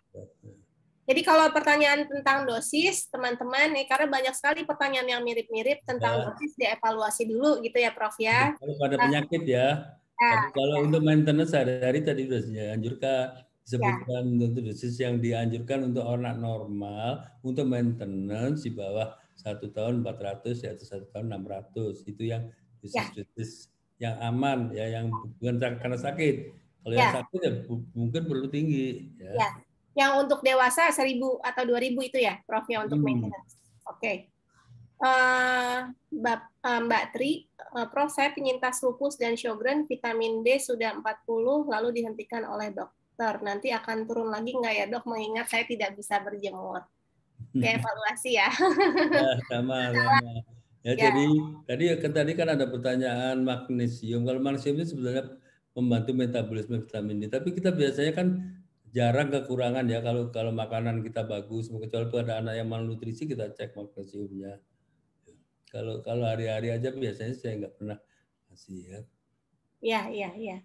Jadi kalau pertanyaan tentang dosis, teman-teman, nih karena banyak sekali pertanyaan yang mirip-mirip tentang dosis, dievaluasi dulu gitu ya, Prof ya. Kalau pada penyakit ya. Tapi kalau untuk maintenance sehari-hari tadi sudah dianjurkan, disebutkan untuk dosis yang dianjurkan untuk orang normal, untuk maintenance di bawah 1 tahun 400 ya, atau 1 tahun 600. Itu yang dosis-dosis yang aman ya, yang bukan karena sakit. Kalau yang sakit ya mungkin perlu tinggi ya. Yang untuk dewasa 1.000 atau 2.000 itu ya, Prof, ya untuk maintenance. Oke. Mbak Tri, Prof, saya penyintas lupus dan Sjogren, vitamin D sudah 40, lalu dihentikan oleh dokter. Nanti akan turun lagi nggak ya, Dok, mengingat saya tidak bisa berjemur. Kayak evaluasi ya. Ya, sama. Ya, jadi tadi kan ada pertanyaan magnesium. Kalau magnesium itu sebenarnya membantu metabolisme vitamin D. Tapi kita biasanya kan jarang kekurangan ya kalau makanan kita bagus. Kecuali itu ada anak yang malnutrisi, kita cek magnesiumnya. Kalau hari-hari aja biasanya saya nggak pernah kasih ya. Iya.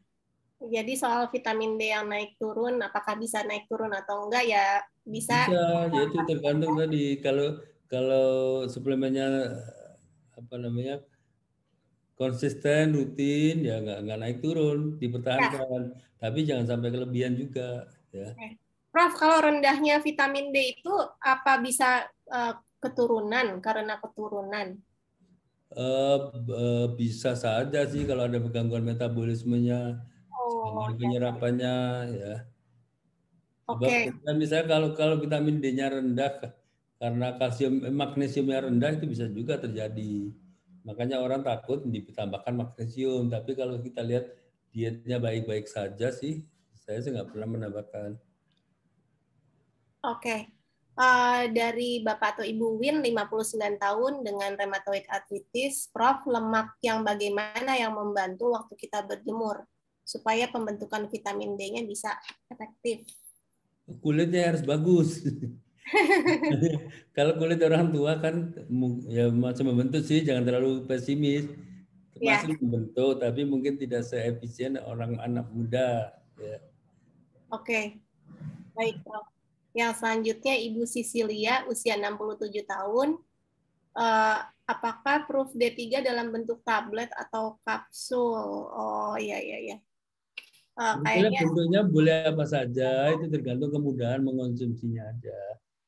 Jadi soal vitamin D yang naik turun, apakah bisa naik turun atau enggak ya bisa. Bisa, ya itu tergantung tadi. Kalau suplemennya konsisten, rutin, ya nggak naik turun, dipertahankan. Tapi jangan sampai kelebihan juga. Ya. Prof, kalau rendahnya vitamin D itu apa bisa keturunan, karena keturunan? Bisa saja sih kalau ada gangguan metabolismenya, penyerapannya, ya. Sebab misalnya kalau vitamin D-nya rendah karena magnesiumnya rendah itu bisa juga terjadi. Makanya orang takut ditambahkan magnesium. Tapi kalau kita lihat dietnya baik-baik saja sih, saya sih nggak pernah menambahkan. Oke. Dari Bapak atau Ibu Win, 59 tahun dengan rheumatoid arthritis, Prof, lemak yang bagaimana yang membantu waktu kita berjemur supaya pembentukan vitamin D-nya bisa efektif? Kulitnya harus bagus. Kalau kulit orang tua kan ya masih membentuk sih, jangan terlalu pesimis. Masih membentuk, tapi mungkin tidak seefisien orang anak muda. Ya. Oke, baik Prof. Yang selanjutnya Ibu Sisilia, usia 67 tahun. Apakah Proof D3 dalam bentuk tablet atau kapsul? Oh iya. Kayaknya bentuknya boleh apa saja, itu tergantung kemudahan mengonsumsinya aja.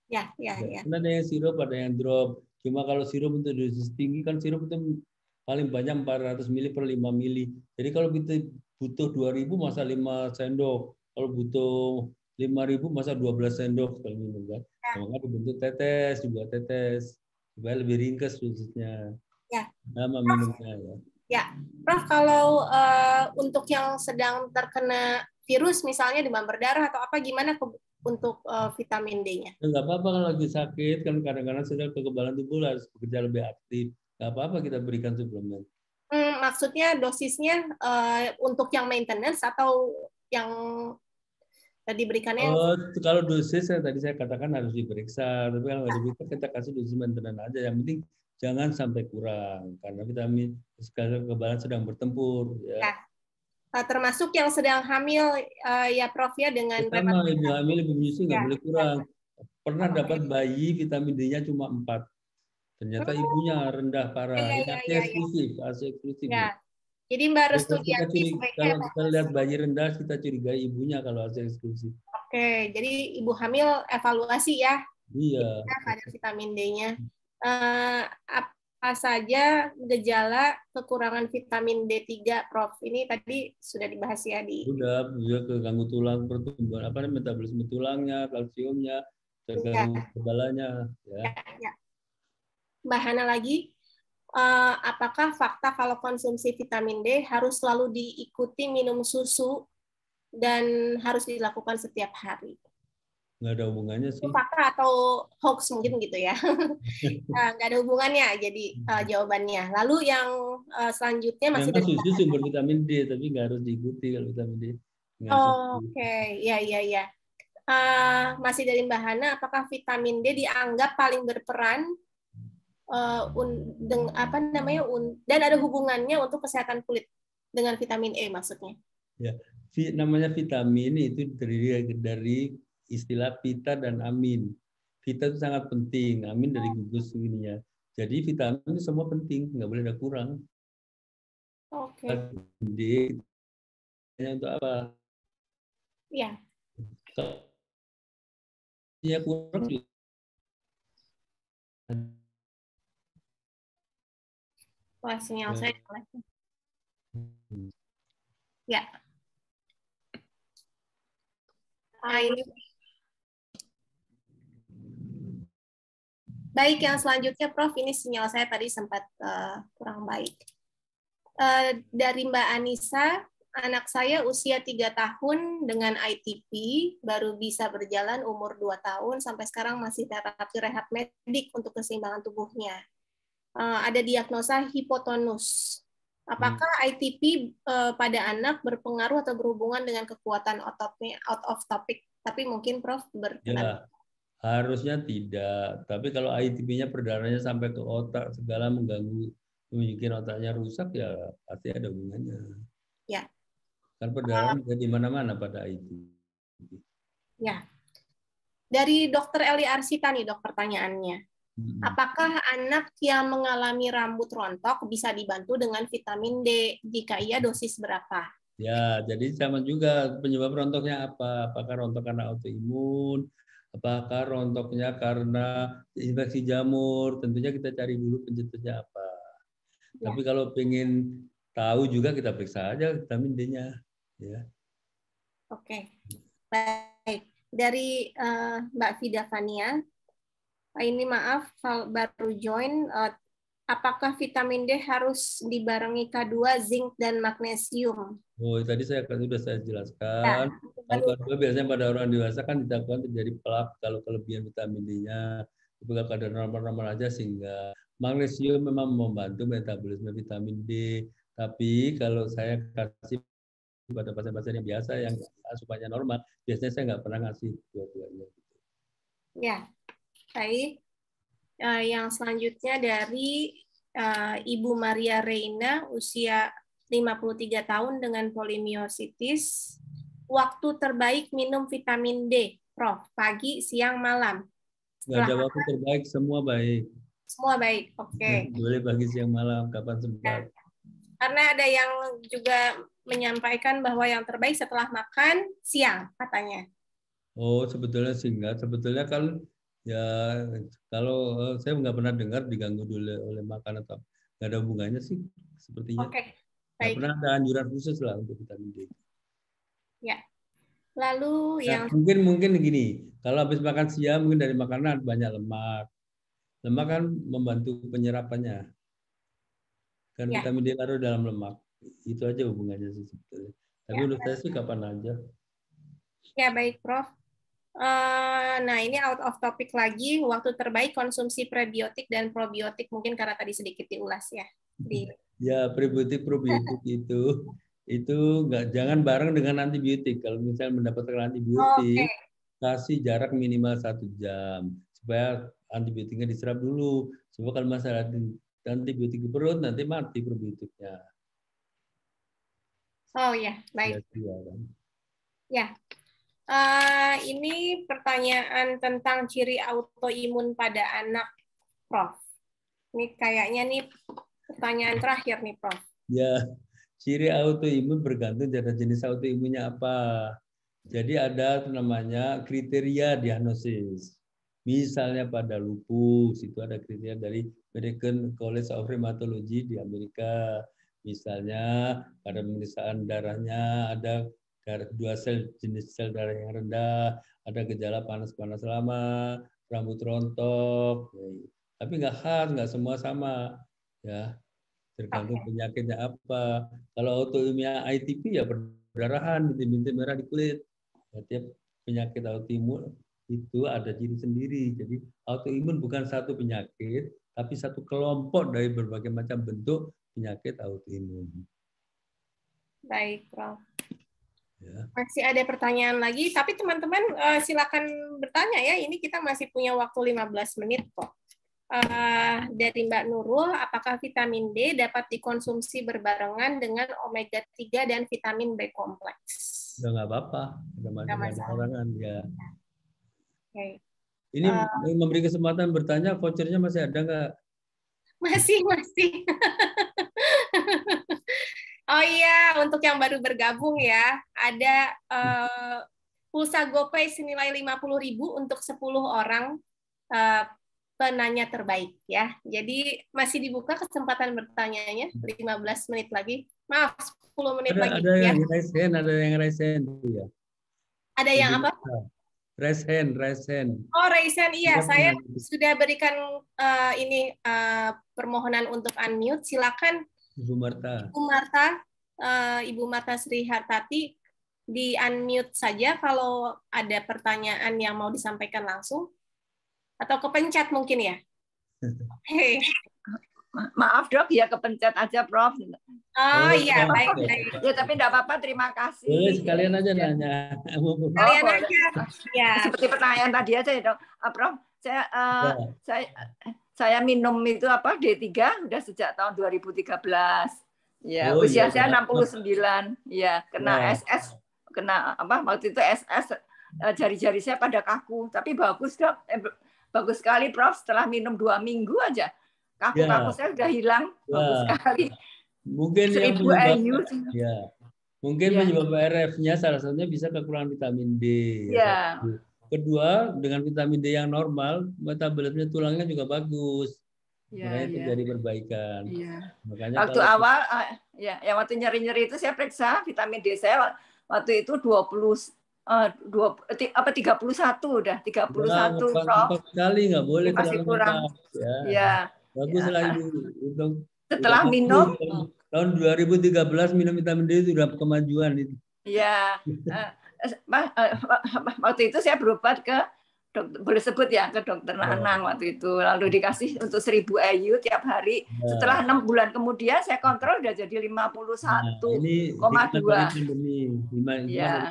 Ya. Karena ada yang sirup, ada yang drop. Cuma kalau sirup untuk dosis tinggi kan sirup itu paling banyak 400 ml per 5 ml. Jadi kalau kita butuh 2.000 masa 5 sendok. Kalau butuh 5.000 masa 12 sendok kalau minum kan. Maka dibentuk tetes, 2 tetes supaya lebih ringkas dosisnya. Ya. Nama minumnya ya. Ya, Prof, kalau untuk yang sedang terkena virus, misalnya demam berdarah atau apa, gimana untuk vitamin D-nya? Nggak apa-apa kalau lagi sakit, kan kadang-kadang sudah kekebalan tubuh harus bekerja lebih aktif. Nggak apa-apa kita berikan suplemen. Maksudnya dosisnya untuk yang maintenance atau yang diberikannya? Oh, kalau dosis tadi saya katakan harus diperiksa, tapi kalau nggak diperiksa kita kasih dosis maintenance aja. Yang penting jangan sampai kurang, karena vitamin kekebalan sedang bertempur. Ya. Termasuk yang sedang hamil ya Prof ya, dengan Sama ibu hamil, ibu menyusui nggak boleh kurang. Pernah dapat bayi vitamin D-nya cuma 4. Ternyata ibunya rendah parah. Ini eksklusif, eksklusif. Ya. Jadi Mbak Restudianti kalau kita lihat bayi rendah, kita curigai ibunya kalau hasil eksklusif. Oke, jadi ibu hamil evaluasi ya. Iya. Kadar vitamin D-nya. Apa saja gejala kekurangan vitamin D3, Prof? Ini tadi sudah dibahas ya di. Sudah keganggu tulang, pertumbuhan metabolisme tulangnya, kalsiumnya, terganggu kekebalannya. Ya. Mbak Hana lagi. Apakah fakta kalau konsumsi vitamin D harus selalu diikuti minum susu dan harus dilakukan setiap hari? Nggak ada hubungannya sih. Fakta atau hoax mungkin gitu ya? Nggak ada hubungannya jadi jawabannya. Lalu yang selanjutnya masih memang susu sumber vitamin D, tapi nggak harus diikuti kalau vitamin D. Oke, ya. Masih dari Mbak Hana, apakah vitamin D dianggap paling berperan dan ada hubungannya untuk kesehatan kulit dengan vitamin E maksudnya? Ya, namanya vitamin itu terdiri dari istilah vita dan amin. Vita itu sangat penting, amin dari gugus ininya. Jadi vitamin itu semua penting, nggak boleh ada kurang. Oke. D untuk apa? Ya. Ya kurang. Wah, sinyal saya. Ya. Ini. Baik, yang selanjutnya Prof, ini sinyal saya tadi sempat kurang baik. Dari Mbak Anissa, anak saya usia 3 tahun dengan ITP, baru bisa berjalan umur 2 tahun, sampai sekarang masih terapi rehab medik untuk keseimbangan tubuhnya. Ada diagnosa hipotonus. Apakah ITP pada anak berpengaruh atau berhubungan dengan kekuatan ototnya? Out of topic, tapi mungkin Prof berkenan. Ya, harusnya tidak. Tapi kalau ITP-nya perdarahannya sampai ke otak, segala mengganggu, bikin otaknya rusak, ya pasti ada hubungannya. Ya. Kan perdarahan bisa di mana-mana pada ITP. Ya. Dari Dr. Eli Arsita nih, Dok, pertanyaannya. Apakah anak yang mengalami rambut rontok bisa dibantu dengan vitamin D? Jika iya, dosis berapa? Ya, jadi sama juga penyebab rontoknya apa? Apakah rontok karena autoimun? Apakah rontoknya karena infeksi jamur? Tentunya kita cari dulu pencetusnya apa. Ya. Tapi kalau pengen tahu juga kita periksa aja vitamin D-nya. Ya. Oke, baik. Dari Mbak Vida Fania, ini maaf baru join. Apakah vitamin D harus dibarengi K2, zinc, dan magnesium? Oh, tadi sudah saya jelaskan. Kalau K2 biasanya pada orang dewasa kan ditemukan terjadi plak kalau kelebihan vitamin D-nya. Tapi kalau kadar normal-normal aja sehingga magnesium memang membantu metabolisme vitamin D. Tapi kalau saya kasih pada pasien-pasien yang biasa yang asupannya normal, biasanya saya nggak pernah ngasih dua-duanya. Ya, baik. Yang selanjutnya dari Ibu Maria Reina, usia 53 tahun dengan polimiositis. Waktu terbaik minum vitamin D, Prof, pagi, siang, malam. Nggak ada waktu terbaik, semua baik. Semua baik, oke. Boleh pagi, siang, malam, kapan sempat. Karena ada yang juga menyampaikan bahwa yang terbaik setelah makan siang, katanya. Oh, sebetulnya sih enggak. Sebetulnya kan ya kalau saya nggak pernah dengar diganggu oleh makan atau nggak ada hubungannya sih sepertinya. Oke, nggak pernah ada anjuran khusus lah untuk vitamin D. Ya. Lalu yang mungkin gini, kalau habis makan siang mungkin dari makanan banyak lemak. Lemak kan membantu penyerapannya. Kan vitamin D larut dalam lemak. Itu aja hubungannya sih sebetulnya. Tapi menurut saya sih kapan aja. Ya, baik, Prof. Nah, ini out of topic lagi. Waktu terbaik konsumsi prebiotik dan probiotik, mungkin karena tadi sedikit diulas ya. Ya, probiotik itu jangan bareng dengan antibiotik. Kalau misalnya mendapatkan antibiotik, kasih jarak minimal 1 jam supaya antibiotiknya diserap dulu. Supaya kalau masalah antibiotik di perut nanti mati probiotiknya. Oh ya, baik. Ya. Ini pertanyaan tentang ciri autoimun pada anak, Prof. Ini kayaknya nih pertanyaan terakhir nih, Prof. Ya, ciri autoimun bergantung dari jenis autoimunnya apa. Jadi ada namanya kriteria diagnosis. Misalnya pada lupus, itu ada kriteria dari American College of Rheumatology di Amerika. Misalnya pada pemeriksaan darahnya ada jenis sel darah yang rendah, ada gejala panas-panas lama, rambut rontok. Tapi nggak semua sama. Ya, tergantung penyakitnya apa. Kalau autoimunnya ITP ya perdarahan, bintik-bintik merah di kulit. Setiap penyakit autoimun itu ada ciri sendiri. Jadi autoimun bukan satu penyakit, tapi satu kelompok dari berbagai macam bentuk penyakit autoimun. Baik, Prof. Ya. Masih ada pertanyaan lagi, tapi teman-teman silakan bertanya ya. Ini kita masih punya waktu 15 menit kok. Dari Mbak Nurul, apakah vitamin D dapat dikonsumsi berbarengan dengan omega 3 dan vitamin B kompleks? Ya nggak apa-apa, ada barengan ya. Okay. Ini memberi kesempatan bertanya, vouchernya masih ada nggak? Masih. Oh iya, untuk yang baru bergabung ya, ada pulsa GoPay senilai 50.000 untuk 10 orang penanya terbaik ya. Jadi masih dibuka kesempatan bertanyanya 15 menit lagi. Maaf, 10 menit lagi. Ada yang raise hand ya. Ada yang apa? Raise hand. Oh, raise hand, iya. Saya sudah berikan ini permohonan untuk unmute. Silakan Ibu Marta Sri Hartati di unmute saja kalau ada pertanyaan yang mau disampaikan langsung. Atau kepencet mungkin ya? Hey. Maaf dok, ya kepencet aja Prof. Oh iya, baik. Ya tapi enggak apa-apa, terima kasih. Boleh sekalian aja nanya. Sekalian aja. Ya. Seperti pertanyaan tadi aja ya dok. Prof, saya minum itu D3 udah sejak tahun 2013. Ya, usia saya 69. Ya, kena SS, kena waktu itu SS, jari-jari saya pada kaku, tapi bagus dok. Bagus sekali, Prof. Setelah minum 2 minggu aja, kaku-kaku saya sudah hilang. Bagus sekali. Mungkin 1000 IU. Mungkin penyebab RF-nya salah satunya bisa kekurangan vitamin D. Ya. Kedua, dengan vitamin D yang normal, metabolisme tulangnya juga bagus. Makanya terjadi perbaikan. Ya. Makanya waktu awal, yang waktu nyeri-nyeri itu saya periksa vitamin D saya waktu itu 31 udah 31 Prof. Sekali nggak boleh masih kurang. Ya. Bagus lah Ibu. Setelah minum tahun 2013 minum vitamin D itu udah kemajuan itu. Ya. Waktu itu saya berobat ke dokter, boleh sebut ya, ke dokter Nanang waktu itu, lalu dikasih untuk 1000 IU tiap hari. Setelah 6 bulan kemudian saya kontrol udah jadi 51,2.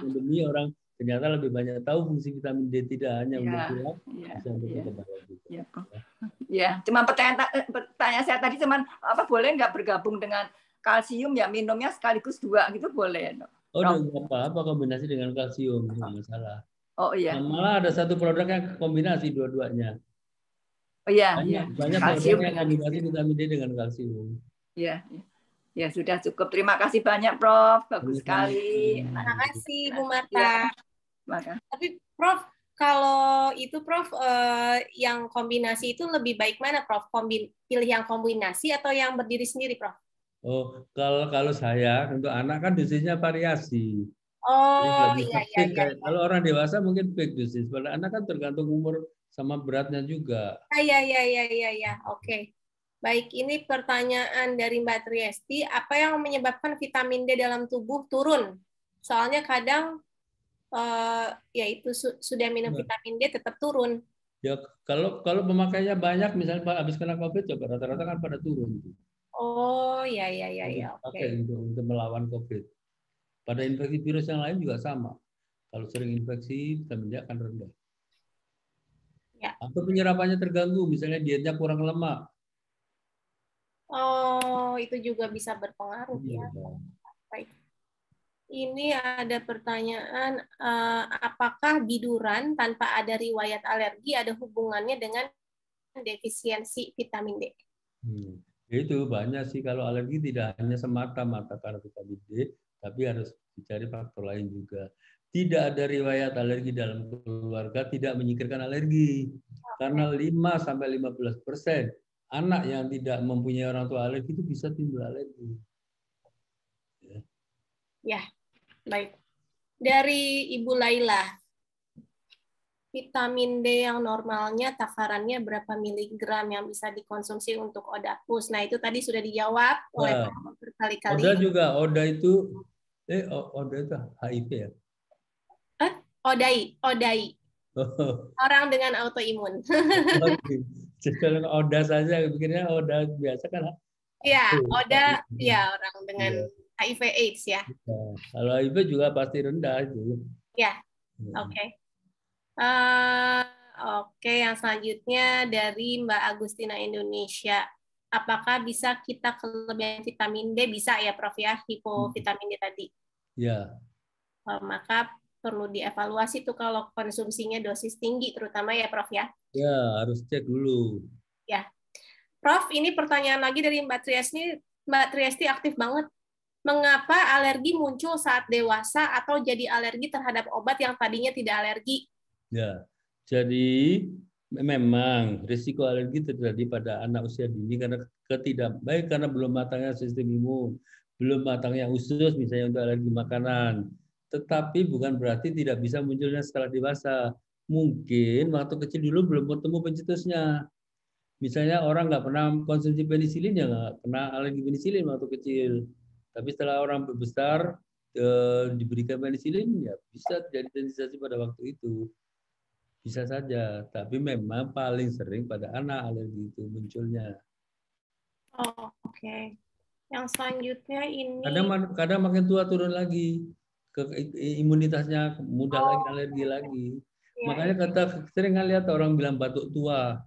Pandemi orang ternyata lebih banyak tahu fungsi vitamin D, tidak hanya untuk tulang, bisa untuk kekebalan juga. Ya, cuma pertanyaan saya tadi cuman boleh nggak bergabung dengan kalsium ya, minumnya sekaligus 2 gitu boleh? Oh, nggak apa-apa kombinasi dengan kalsium, nggak masalah. Oh iya. Malah ada satu produk yang kombinasi dua-duanya. Oh iya. Banyak kalsium yang kombinasi vitamin D dengan kalsium. Iya. Ya sudah cukup. Terima kasih banyak Prof. Bagus sekali. Terima kasih Bu Marta. Tapi Prof, kalau itu Prof yang kombinasi itu lebih baik mana Prof? Pilih yang kombinasi atau yang berdiri sendiri Prof? Oh, kalau saya untuk anak kan dosisnya variasi. Oh iya. Kalau orang dewasa mungkin peak dosis. Pada anak kan tergantung umur sama beratnya juga. Iya. Oke. Baik, ini pertanyaan dari Mbak Triesti. Apa yang menyebabkan vitamin D dalam tubuh turun? Soalnya kadang ya itu sudah minum vitamin D tetap turun. Ya kalau pemakainya banyak, misalnya habis kena COVID, coba rata-rata kan pada turun. Oh ya. Oke. Untuk melawan COVID. Pada infeksi virus yang lain juga sama. Kalau sering infeksi, vitamin D akan rendah. Ya. Atau penyerapannya terganggu, misalnya dietnya kurang lemak. Oh, itu juga bisa berpengaruh ya. Baik. Ini ada pertanyaan, apakah biduran tanpa ada riwayat alergi ada hubungannya dengan defisiensi vitamin D? Itu banyak sih, kalau alergi tidak hanya semata-mata karena vitamin D, tapi harus dicari faktor lain juga. Tidak ada riwayat alergi dalam keluarga tidak menyingkirkan alergi. Karena 5-15% anak yang tidak mempunyai orang tua alergi itu bisa timbul alergi. Ya, baik. Dari Ibu Laila, vitamin D yang normalnya takarannya berapa miligram yang bisa dikonsumsi untuk ODA-PUS? Nah, itu tadi sudah dijawab oleh Prof berkali-kali. ODA juga, ODA itu HIV ya? ODAI. Orang dengan autoimun. Jadi kalau ODA saja, pikirnya ODA biasa kan? Iya, ODA, ya orang dengan HIV/AIDS ya. Kalau HIV juga pasti rendah itu. Ya, oke. Oke, yang selanjutnya dari Mbak Agustina Indonesia. Apakah bisa kita kelebihan vitamin D? Bisa ya, Prof ya, hipovitamin D tadi. Ya. Maka perlu dievaluasi tuh kalau konsumsinya dosis tinggi, terutama ya, Prof ya. Ya, harus cek dulu. Ya, Prof, ini pertanyaan lagi dari Mbak Triesti. Mbak Triesti aktif banget. Mengapa alergi muncul saat dewasa atau jadi alergi terhadap obat yang tadinya tidak alergi? Ya, jadi memang risiko alergi terjadi pada anak usia dini karena baik karena belum matangnya sistem imun, belum matangnya usus misalnya untuk alergi makanan. Tetapi bukan berarti tidak bisa munculnya setelah dewasa. Mungkin waktu kecil dulu belum bertemu pencetusnya. Misalnya orang nggak pernah konsumsi penisilin, ya nggak kena alergi penisilin waktu kecil. Tapi setelah orang besar diberikan penisilin, ya bisa terjadi sensitisasi pada waktu itu. Bisa saja, tapi memang paling sering pada anak alergi itu munculnya. Oh, oke. Yang selanjutnya ini... Kadang makin tua turun lagi. Imunitasnya mudah lagi alergi lagi. Ya, makanya sering lihat orang bilang batuk tua.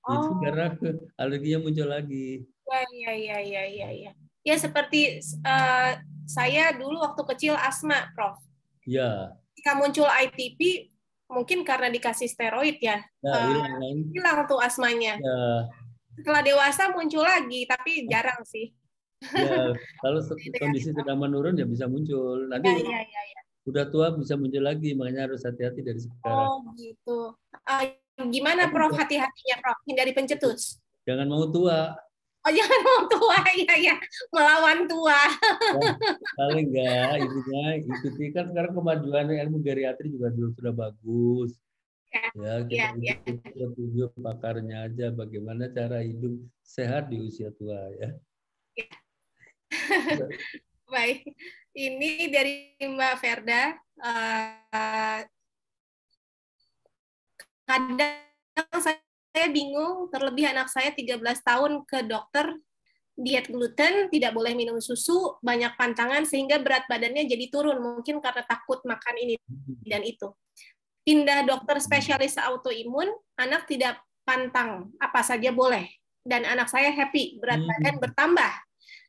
Itu karena alerginya muncul lagi. Ya. Ya, seperti saya dulu waktu kecil asma, Prof. Ya. Jika muncul ITP, mungkin karena dikasih steroid ya. Hilang tuh asmanya. Ya. Setelah dewasa muncul lagi, tapi jarang sih. Ya, kalau kondisi sedang menurun ya bisa muncul. Nanti udah tua bisa muncul lagi, makanya harus hati-hati dari sekarang. Oh gitu. Gimana Prof hati-hatinya Prof? Hindari pencetus. Jangan mau tua. Oh jangan mau tua, ya. Melawan tua. Ya, paling enggak, intinya ikuti kan sekarang kemajuan ilmu geriatri juga sudah bagus. Ya, kita tunjuk pakarnya aja bagaimana cara hidup sehat di usia tua ya. Baik, ini dari Mbak Verda. Kadang saya bingung, terlebih anak saya 13 tahun ke dokter, diet gluten, tidak boleh minum susu, banyak pantangan, sehingga berat badannya jadi turun, mungkin karena takut makan ini dan itu. Pindah dokter spesialis autoimun, anak tidak pantang, apa saja boleh. Dan anak saya happy, berat badan bertambah.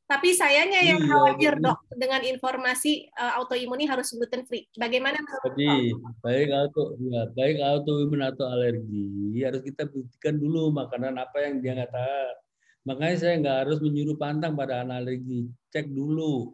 Tapi sayanya yang khawatir dok dengan informasi autoimun ini harus gluten free. Bagaimana? Jadi baik autoimun atau alergi harus kita buktikan dulu makanan apa yang dia nggak tahu. Makanya saya nggak harus menyuruh pantang pada anak alergi. Cek dulu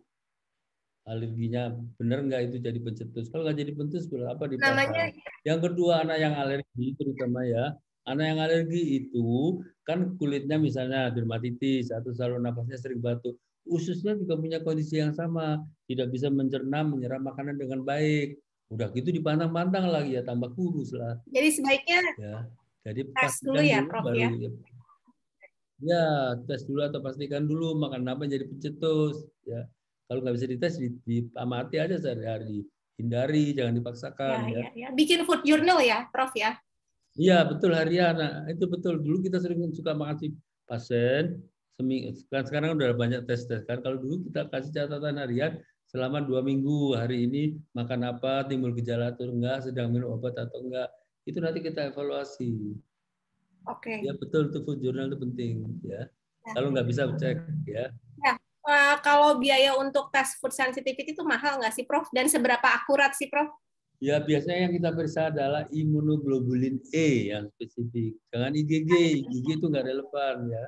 alerginya benar nggak itu jadi pencetus. Kalau nggak jadi pencetus berapa dipantang. Yang kedua anak yang alergi terutama ya. Anak yang alergi itu kan kulitnya misalnya dermatitis atau saluran nafasnya sering batuk. Ususnya juga punya kondisi yang sama. Tidak bisa mencerna, menyerap makanan dengan baik. Udah gitu dipantang-pantang lagi ya tambah kurus lah. Jadi sebaiknya ya. Jadi tes dulu ya Prof ya. Ya, tes dulu atau pastikan dulu makan apa yang jadi pencetus. Ya, kalau nggak bisa dites, diamati aja sehari-hari. Hindari, jangan dipaksakan. Ya. Bikin food journal ya, Prof ya. Iya, betul harian. Nah, itu betul. Dulu kita sering suka makasih pasien. Sekarang udah banyak tes-tes kan. Kalau dulu kita kasih catatan harian selama 2 minggu. Hari ini makan apa, timbul gejala atau enggak, sedang minum obat atau enggak. Itu nanti kita evaluasi. Oke. Ya betul, itu food journal itu penting. Ya. Kalau nggak bisa cek. Ya. Kalau biaya untuk tes food sensitivity itu mahal nggak sih, Prof? Dan seberapa akurat sih, Prof? Ya biasanya yang kita periksa adalah imunoglobulin E yang spesifik. Jangan IgG. IgG itu nggak relevan ya.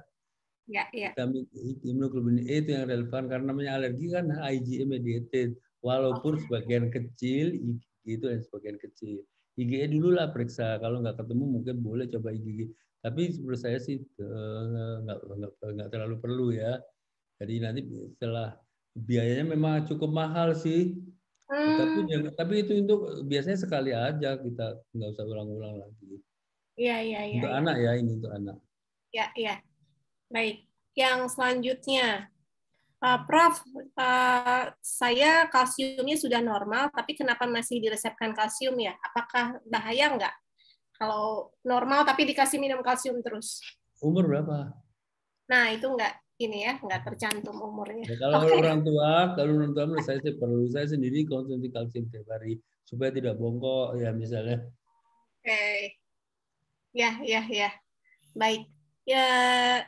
Ya. Vitamin imunoglobulin E itu yang relevan karena namanya alergi kan IgE mediated. Walaupun sebagian kecil IgG itu yang sebagian kecil. IgE dulu lah periksa. Kalau nggak ketemu mungkin boleh coba IgG. Tapi menurut saya sih nggak terlalu perlu ya. Jadi nanti setelah biayanya memang cukup mahal sih. Tapi itu untuk biasanya sekali aja, kita nggak usah ulang-ulang lagi. Iya. Untuk anak ya, ini untuk anak. Ya. Baik. Yang selanjutnya, Prof, saya kalsiumnya sudah normal, tapi kenapa masih diresepkan kalsium ya? Apakah bahaya nggak kalau normal tapi dikasih minum kalsium terus? Umur berapa? Nah, itu nggak tercantum umurnya. Ya, kalau orang tua menurut saya sih perlu. Saya sendiri konsumsi kalsium tiap hari supaya tidak bongkok ya misalnya. Oke. Ya. Baik. Ya,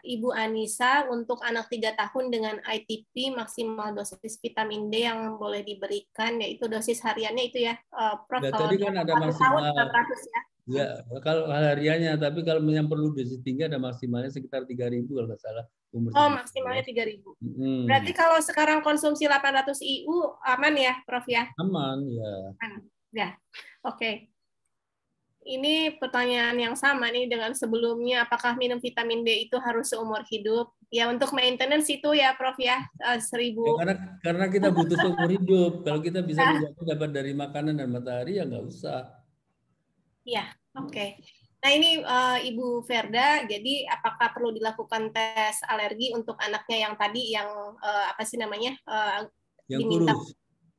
Ibu Anissa, untuk anak 3 tahun dengan ITP maksimal dosis vitamin D yang boleh diberikan yaitu dosis hariannya itu ya, Prof. Ya, Kalau tadi kan ada maksimal. 400 ya. Ya, kalau hariannya, tapi kalau yang perlu dosis tinggi ada maksimalnya sekitar 3.000 kalau nggak salah. Maksimalnya 3.000. Berarti kalau sekarang konsumsi 800 IU aman ya, Prof ya? Aman ya. Ya, oke. Ini pertanyaan yang sama nih dengan sebelumnya, apakah minum vitamin D itu harus seumur hidup? Ya untuk maintenance itu ya Prof ya, 1000. Ya, karena kita butuh seumur hidup. Kalau kita bisa menjaga dapat dari makanan dan matahari ya nggak usah. Ya, oke. Nah ini Ibu Verda, jadi apakah perlu dilakukan tes alergi untuk anaknya yang tadi yang apa sih namanya? Yang diminta, kurus.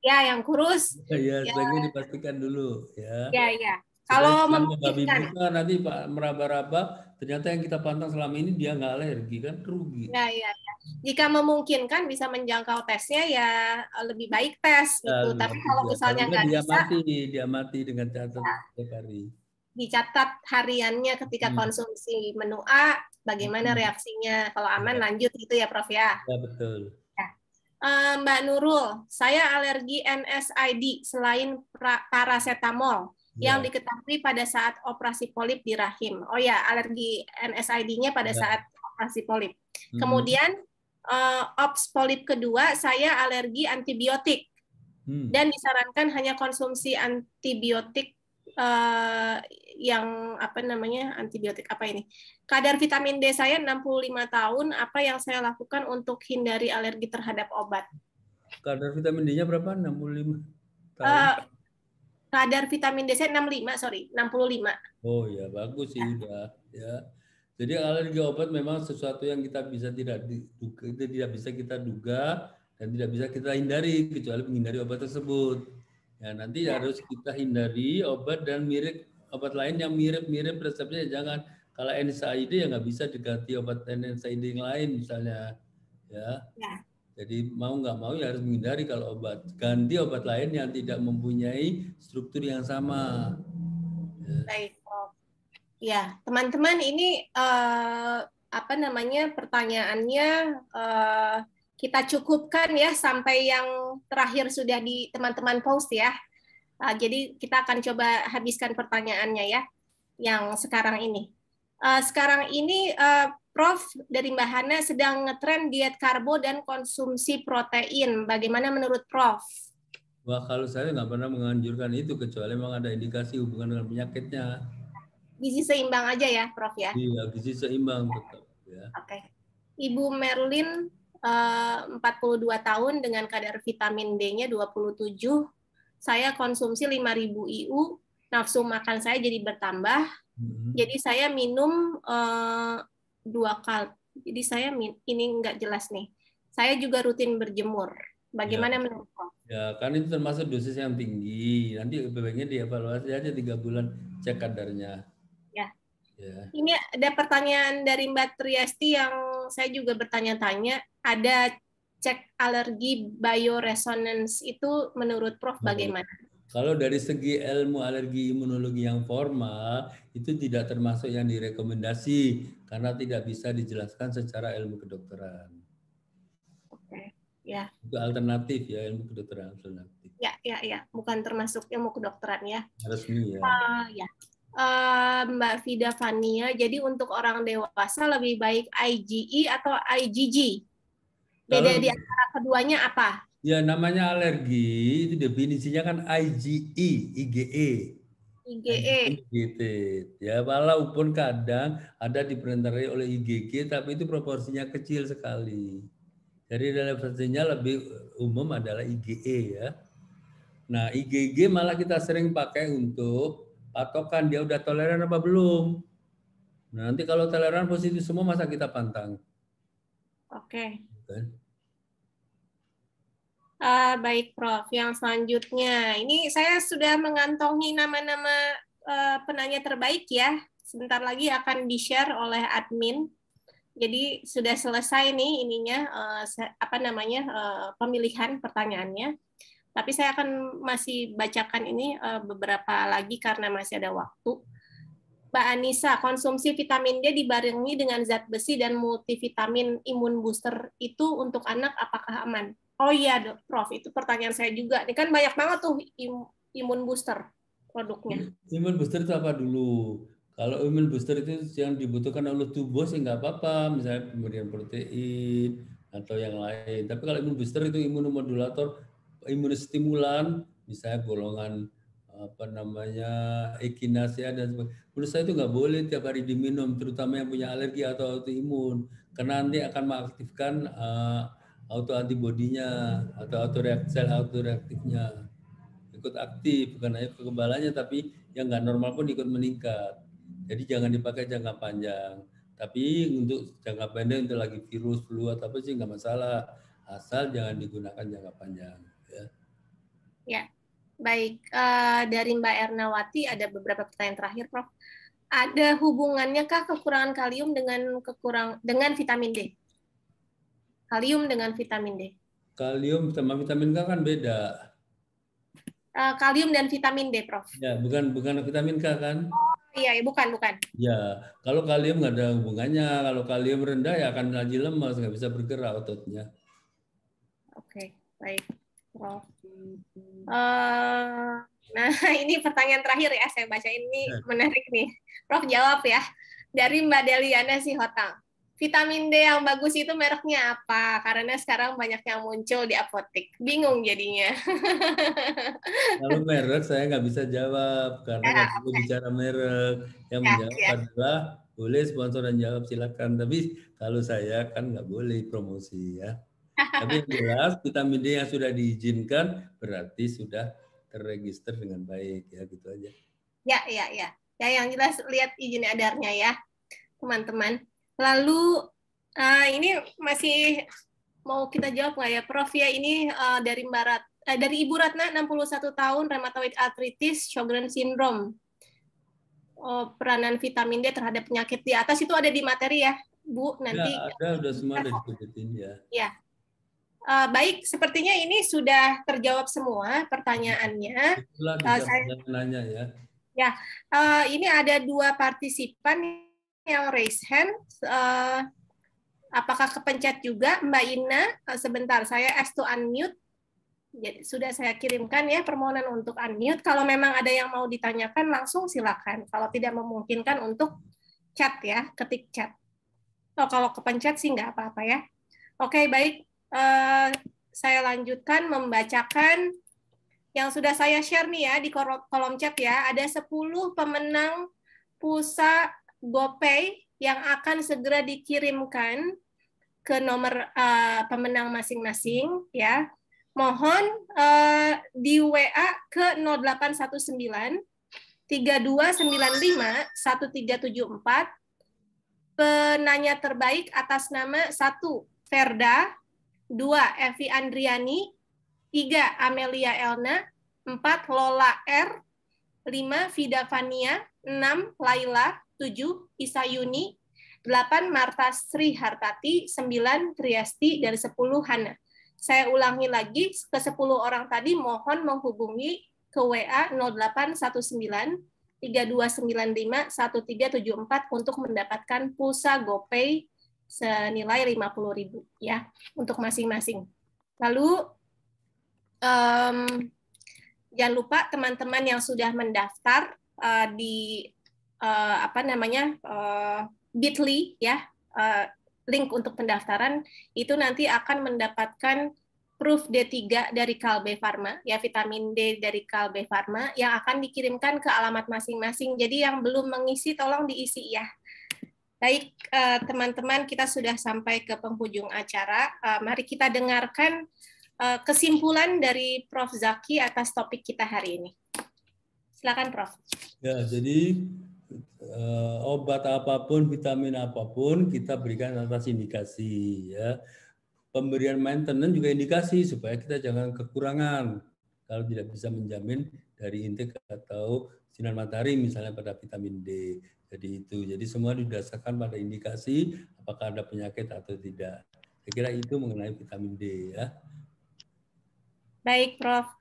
Ya, yang kurus. Ya, sebaiknya dipastikan dulu ya. Ya. Kalau memungkinkan nanti Pak meraba-raba, ternyata yang kita pantang selama ini dia nggak alergi kan rugi. Ya. Jika memungkinkan bisa menjangkau tesnya ya lebih baik tes gitu. Tapi kalau misalnya nggak bisa, diamati dengan catat setiap hari. Dicatat hariannya ketika konsumsi menu A, bagaimana reaksinya. Kalau aman lanjut gitu ya Prof ya. Ya betul. Mbak Nurul, saya alergi NSAID selain paracetamol yang diketahui pada saat operasi polip di rahim. Oh ya, alergi NSAID-nya pada saat operasi polip. Kemudian ops polip kedua, saya alergi antibiotik dan disarankan hanya konsumsi antibiotik yang apa namanya antibiotik apa ini? Kadar vitamin D saya 65 tahun. Apa yang saya lakukan untuk hindari alergi terhadap obat? Kadar vitamin D-nya berapa? 65 tahun. Kadar vitamin D saya 65. Oh ya bagus sih udah ya. Jadi alergi obat memang sesuatu yang kita tidak bisa kita duga dan tidak bisa kita hindari kecuali menghindari obat tersebut. Ya nanti harus kita hindari obat dan obat lain yang mirip resepnya jangan. Kalau NSAID ya nggak bisa diganti obat NSAID yang lain misalnya ya. Jadi mau nggak mau ya harus menghindari kalau ganti obat lain yang tidak mempunyai struktur yang sama. Baik, ya teman-teman ini apa namanya pertanyaannya kita cukupkan ya sampai yang terakhir sudah di teman-teman post ya. Jadi kita akan coba habiskan pertanyaannya ya yang sekarang ini. Sekarang ini Prof dari Mbak Hana sedang ngetren diet karbo dan konsumsi protein. Bagaimana menurut Prof? Wah kalau saya nggak pernah menganjurkan itu kecuali memang ada indikasi hubungan dengan penyakitnya. Gizi seimbang aja ya Prof ya? Iya gizi seimbang tetap. Ya. Oke. Ibu Merlin 42 tahun dengan kadar vitamin D-nya 27. Saya konsumsi 5.000 IU, nafsu makan saya jadi bertambah. Jadi saya minum 2 Jadi saya ini nggak jelas nih. Saya juga rutin berjemur. Bagaimana menurut Prof? Ya, kan itu termasuk dosis yang tinggi. Nanti baiknya dievaluasi aja 3 bulan, cek kadarnya. Ya. Ya. Ini ada pertanyaan dari Mbak Triasti yang saya juga bertanya-tanya. Ada cek alergi bioresonance itu menurut Prof bagaimana? Kalau dari segi ilmu alergi imunologi yang formal, itu tidak termasuk yang direkomendasi karena tidak bisa dijelaskan secara ilmu kedokteran. Oke, ya. Itu alternatif ya, ilmu kedokteran alternatif. Ya, bukan termasuk ilmu kedokteran ya. Resmi ya. Ya. Mbak Vida Fania, jadi untuk orang dewasa lebih baik IgE atau IgG? Beda di antara keduanya apa? Ya, namanya alergi, itu definisinya kan IgE, IgE. IgE. Ya, walaupun kadang ada diperantarai oleh IgG, tapi itu proporsinya kecil sekali. Jadi relevansinya lebih umum adalah IgE ya. Nah, IgG malah kita sering pakai untuk patokan dia udah toleran apa belum. Nah, nanti kalau toleran positif semua masa kita pantang. Oke. Kan? Baik, Prof. Yang selanjutnya, ini saya sudah mengantongi nama-nama penanya terbaik ya. Sebentar lagi akan di-share oleh admin. Jadi sudah selesai nih ininya pemilihan pertanyaannya. Tapi saya akan masih bacakan ini beberapa lagi karena masih ada waktu. Mbak Anissa, konsumsi vitamin D dibarengi dengan zat besi dan multivitamin imun booster itu untuk anak apakah aman? Oh iya, Prof, itu pertanyaan saya juga. Ini kan banyak banget tuh imun booster produknya. Imun booster itu apa dulu? Kalau imun booster itu yang dibutuhkan oleh tubuh sih nggak apa-apa, misalnya pemberian protein atau yang lain. Tapi kalau imun booster itu imunomodulator, imunostimulan, misalnya golongan echinacea dan sebagainya. Menurut saya itu nggak boleh tiap hari diminum, terutama yang punya alergi atau autoimun, karena nanti akan mengaktifkan autoantibodinya atau sel autoreaktifnya ikut aktif, bukan hanya kekebalannya tapi yang nggak normal pun ikut meningkat. Jadi jangan dipakai jangka panjang. Tapi untuk jangka pendek untuk lagi virus, flu atau apa sih nggak masalah, asal jangan digunakan jangka panjang. Ya, baik. Dari Mbak Ernawati ada beberapa pertanyaan terakhir, Prof. Ada hubungannya kah kekurangan kalium dengan vitamin D? Kalium dengan vitamin D. Kalium sama vitamin K kan beda. Kalium dan vitamin D, Prof. Ya, bukan vitamin K kan? Iya, bukan. Ya, kalau kalium nggak ada hubungannya. Kalau kalium rendah ya akan lagi lemas, nggak bisa bergerak ototnya. Oke, baik, Prof. Nah, ini pertanyaan terakhir ya, saya baca ini menarik nih. Prof jawab ya. Dari Mbak Deliana Sihotang. Vitamin D yang bagus itu mereknya apa? Karena sekarang banyak yang muncul di apotek. Bingung jadinya. Kalau merek saya nggak bisa jawab karena nggak bisa bicara merek. Yang menjawab adalah boleh sponsor dan jawab silakan. Tapi kalau saya kan nggak boleh promosi ya. Tapi yang jelas vitamin D yang sudah diizinkan berarti sudah terregister dengan baik ya gitu aja. Ya. Ya yang jelas lihat izin edarnya ya, teman-teman. Lalu ini masih mau kita jawab nggak ya, Prof ya? Ini dari dari Ibu Ratna, 61 tahun, rheumatoid arthritis, Sjogren syndrome. Peranan vitamin D terhadap penyakit di atas itu ada di materi ya, Bu. Nanti ya, ada udah semua ada disebutin ya. Ya. Baik, sepertinya ini sudah terjawab semua pertanyaannya. Itulah bisa nanya ya. Ya, ini ada 2 partisipan yang raise hand. Apakah kepencet juga, Mbak Ina? Sebentar, saya ask to unmute. Jadi, sudah saya kirimkan ya permohonan untuk unmute. Kalau memang ada yang mau ditanyakan, langsung silakan. Kalau tidak memungkinkan untuk chat ya, ketik chat. Oh, kalau kepencet sih nggak apa-apa ya. Oke, baik. Saya lanjutkan membacakan yang sudah saya share nih ya di kolom chat ya. Ada 10 pemenang pulsa GoPay yang akan segera dikirimkan ke nomor pemenang masing-masing ya. Mohon di WA ke 0819 3295 1374 Penanya terbaik atas nama 1. Verda, 2. Evi Andriani, 3. Amelia Elna, 4. Lola R, 5. Vida Fania, 6. Laila, 7. Isayuni, 8. Marta Sri Hartati, 9. Triasti, dan 10. Hana. Saya ulangi lagi, ke 10 orang tadi mohon menghubungi ke WA 0819 3295 1374 untuk mendapatkan pulsa GoPay senilai 50.000 ya untuk masing-masing. Lalu jangan lupa teman-teman yang sudah mendaftar di Bitly ya, link untuk pendaftaran itu nanti akan mendapatkan proof D3 dari Kalbe Farma, ya vitamin D dari Kalbe Farma yang akan dikirimkan ke alamat masing-masing. Jadi yang belum mengisi tolong diisi ya. Baik teman-teman, kita sudah sampai ke penghujung acara. Mari kita dengarkan kesimpulan dari Prof. Zaki atas topik kita hari ini. Silakan Prof. Ya, jadi obat apapun, vitamin apapun kita berikan atas indikasi ya. Pemberian maintenance juga indikasi supaya kita jangan kekurangan kalau tidak bisa menjamin dari intake atau sinar matahari misalnya pada vitamin D. Jadi itu. Jadi semua didasarkan pada indikasi apakah ada penyakit atau tidak. Saya kira itu mengenai vitamin D ya. Baik, Prof.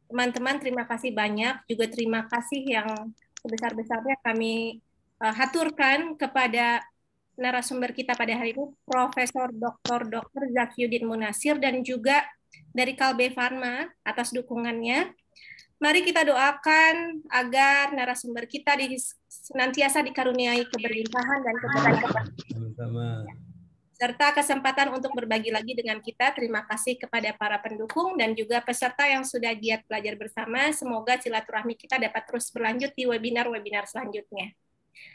Teman-teman terima kasih banyak. Juga terima kasih yang sebesar-besarnya kami haturkan kepada narasumber kita pada hari ini, Profesor Dr. Zakyudin Munasir dan juga dari Kalbe Farma atas dukungannya. Mari kita doakan agar narasumber kita senantiasa dikaruniai keberlimpahan dan keberkahan serta kesempatan untuk berbagi lagi dengan kita. Terima kasih kepada para pendukung dan juga peserta yang sudah giat belajar bersama. Semoga silaturahmi kita dapat terus berlanjut di webinar-webinar selanjutnya.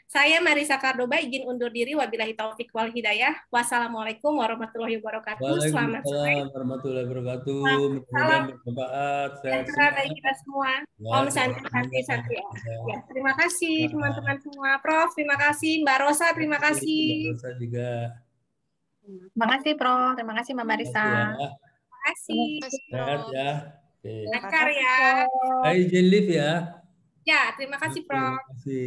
Saya Marisa Kardoba izin undur diri. Wabillahi taufik wal hidayah. Wassalamualaikum warahmatullahi wabarakatuh. Selamat sore. Waalaikumsalam warahmatullahi wabarakatuh. Salam bermanfaat. sejahtera bagi kita semua. Om Santi Santi. Ya, terima kasih teman-teman semua. Prof, terima kasih. Mbak Rosa, terima kasih. Mbak Rosa juga. Terima kasih, Prof. Terima kasih, Mbak Marisa. Terima kasih. Sehat ya. Lancar ya. Saya izin live ya. Ya, terima kasih, Prof. Terima kasih.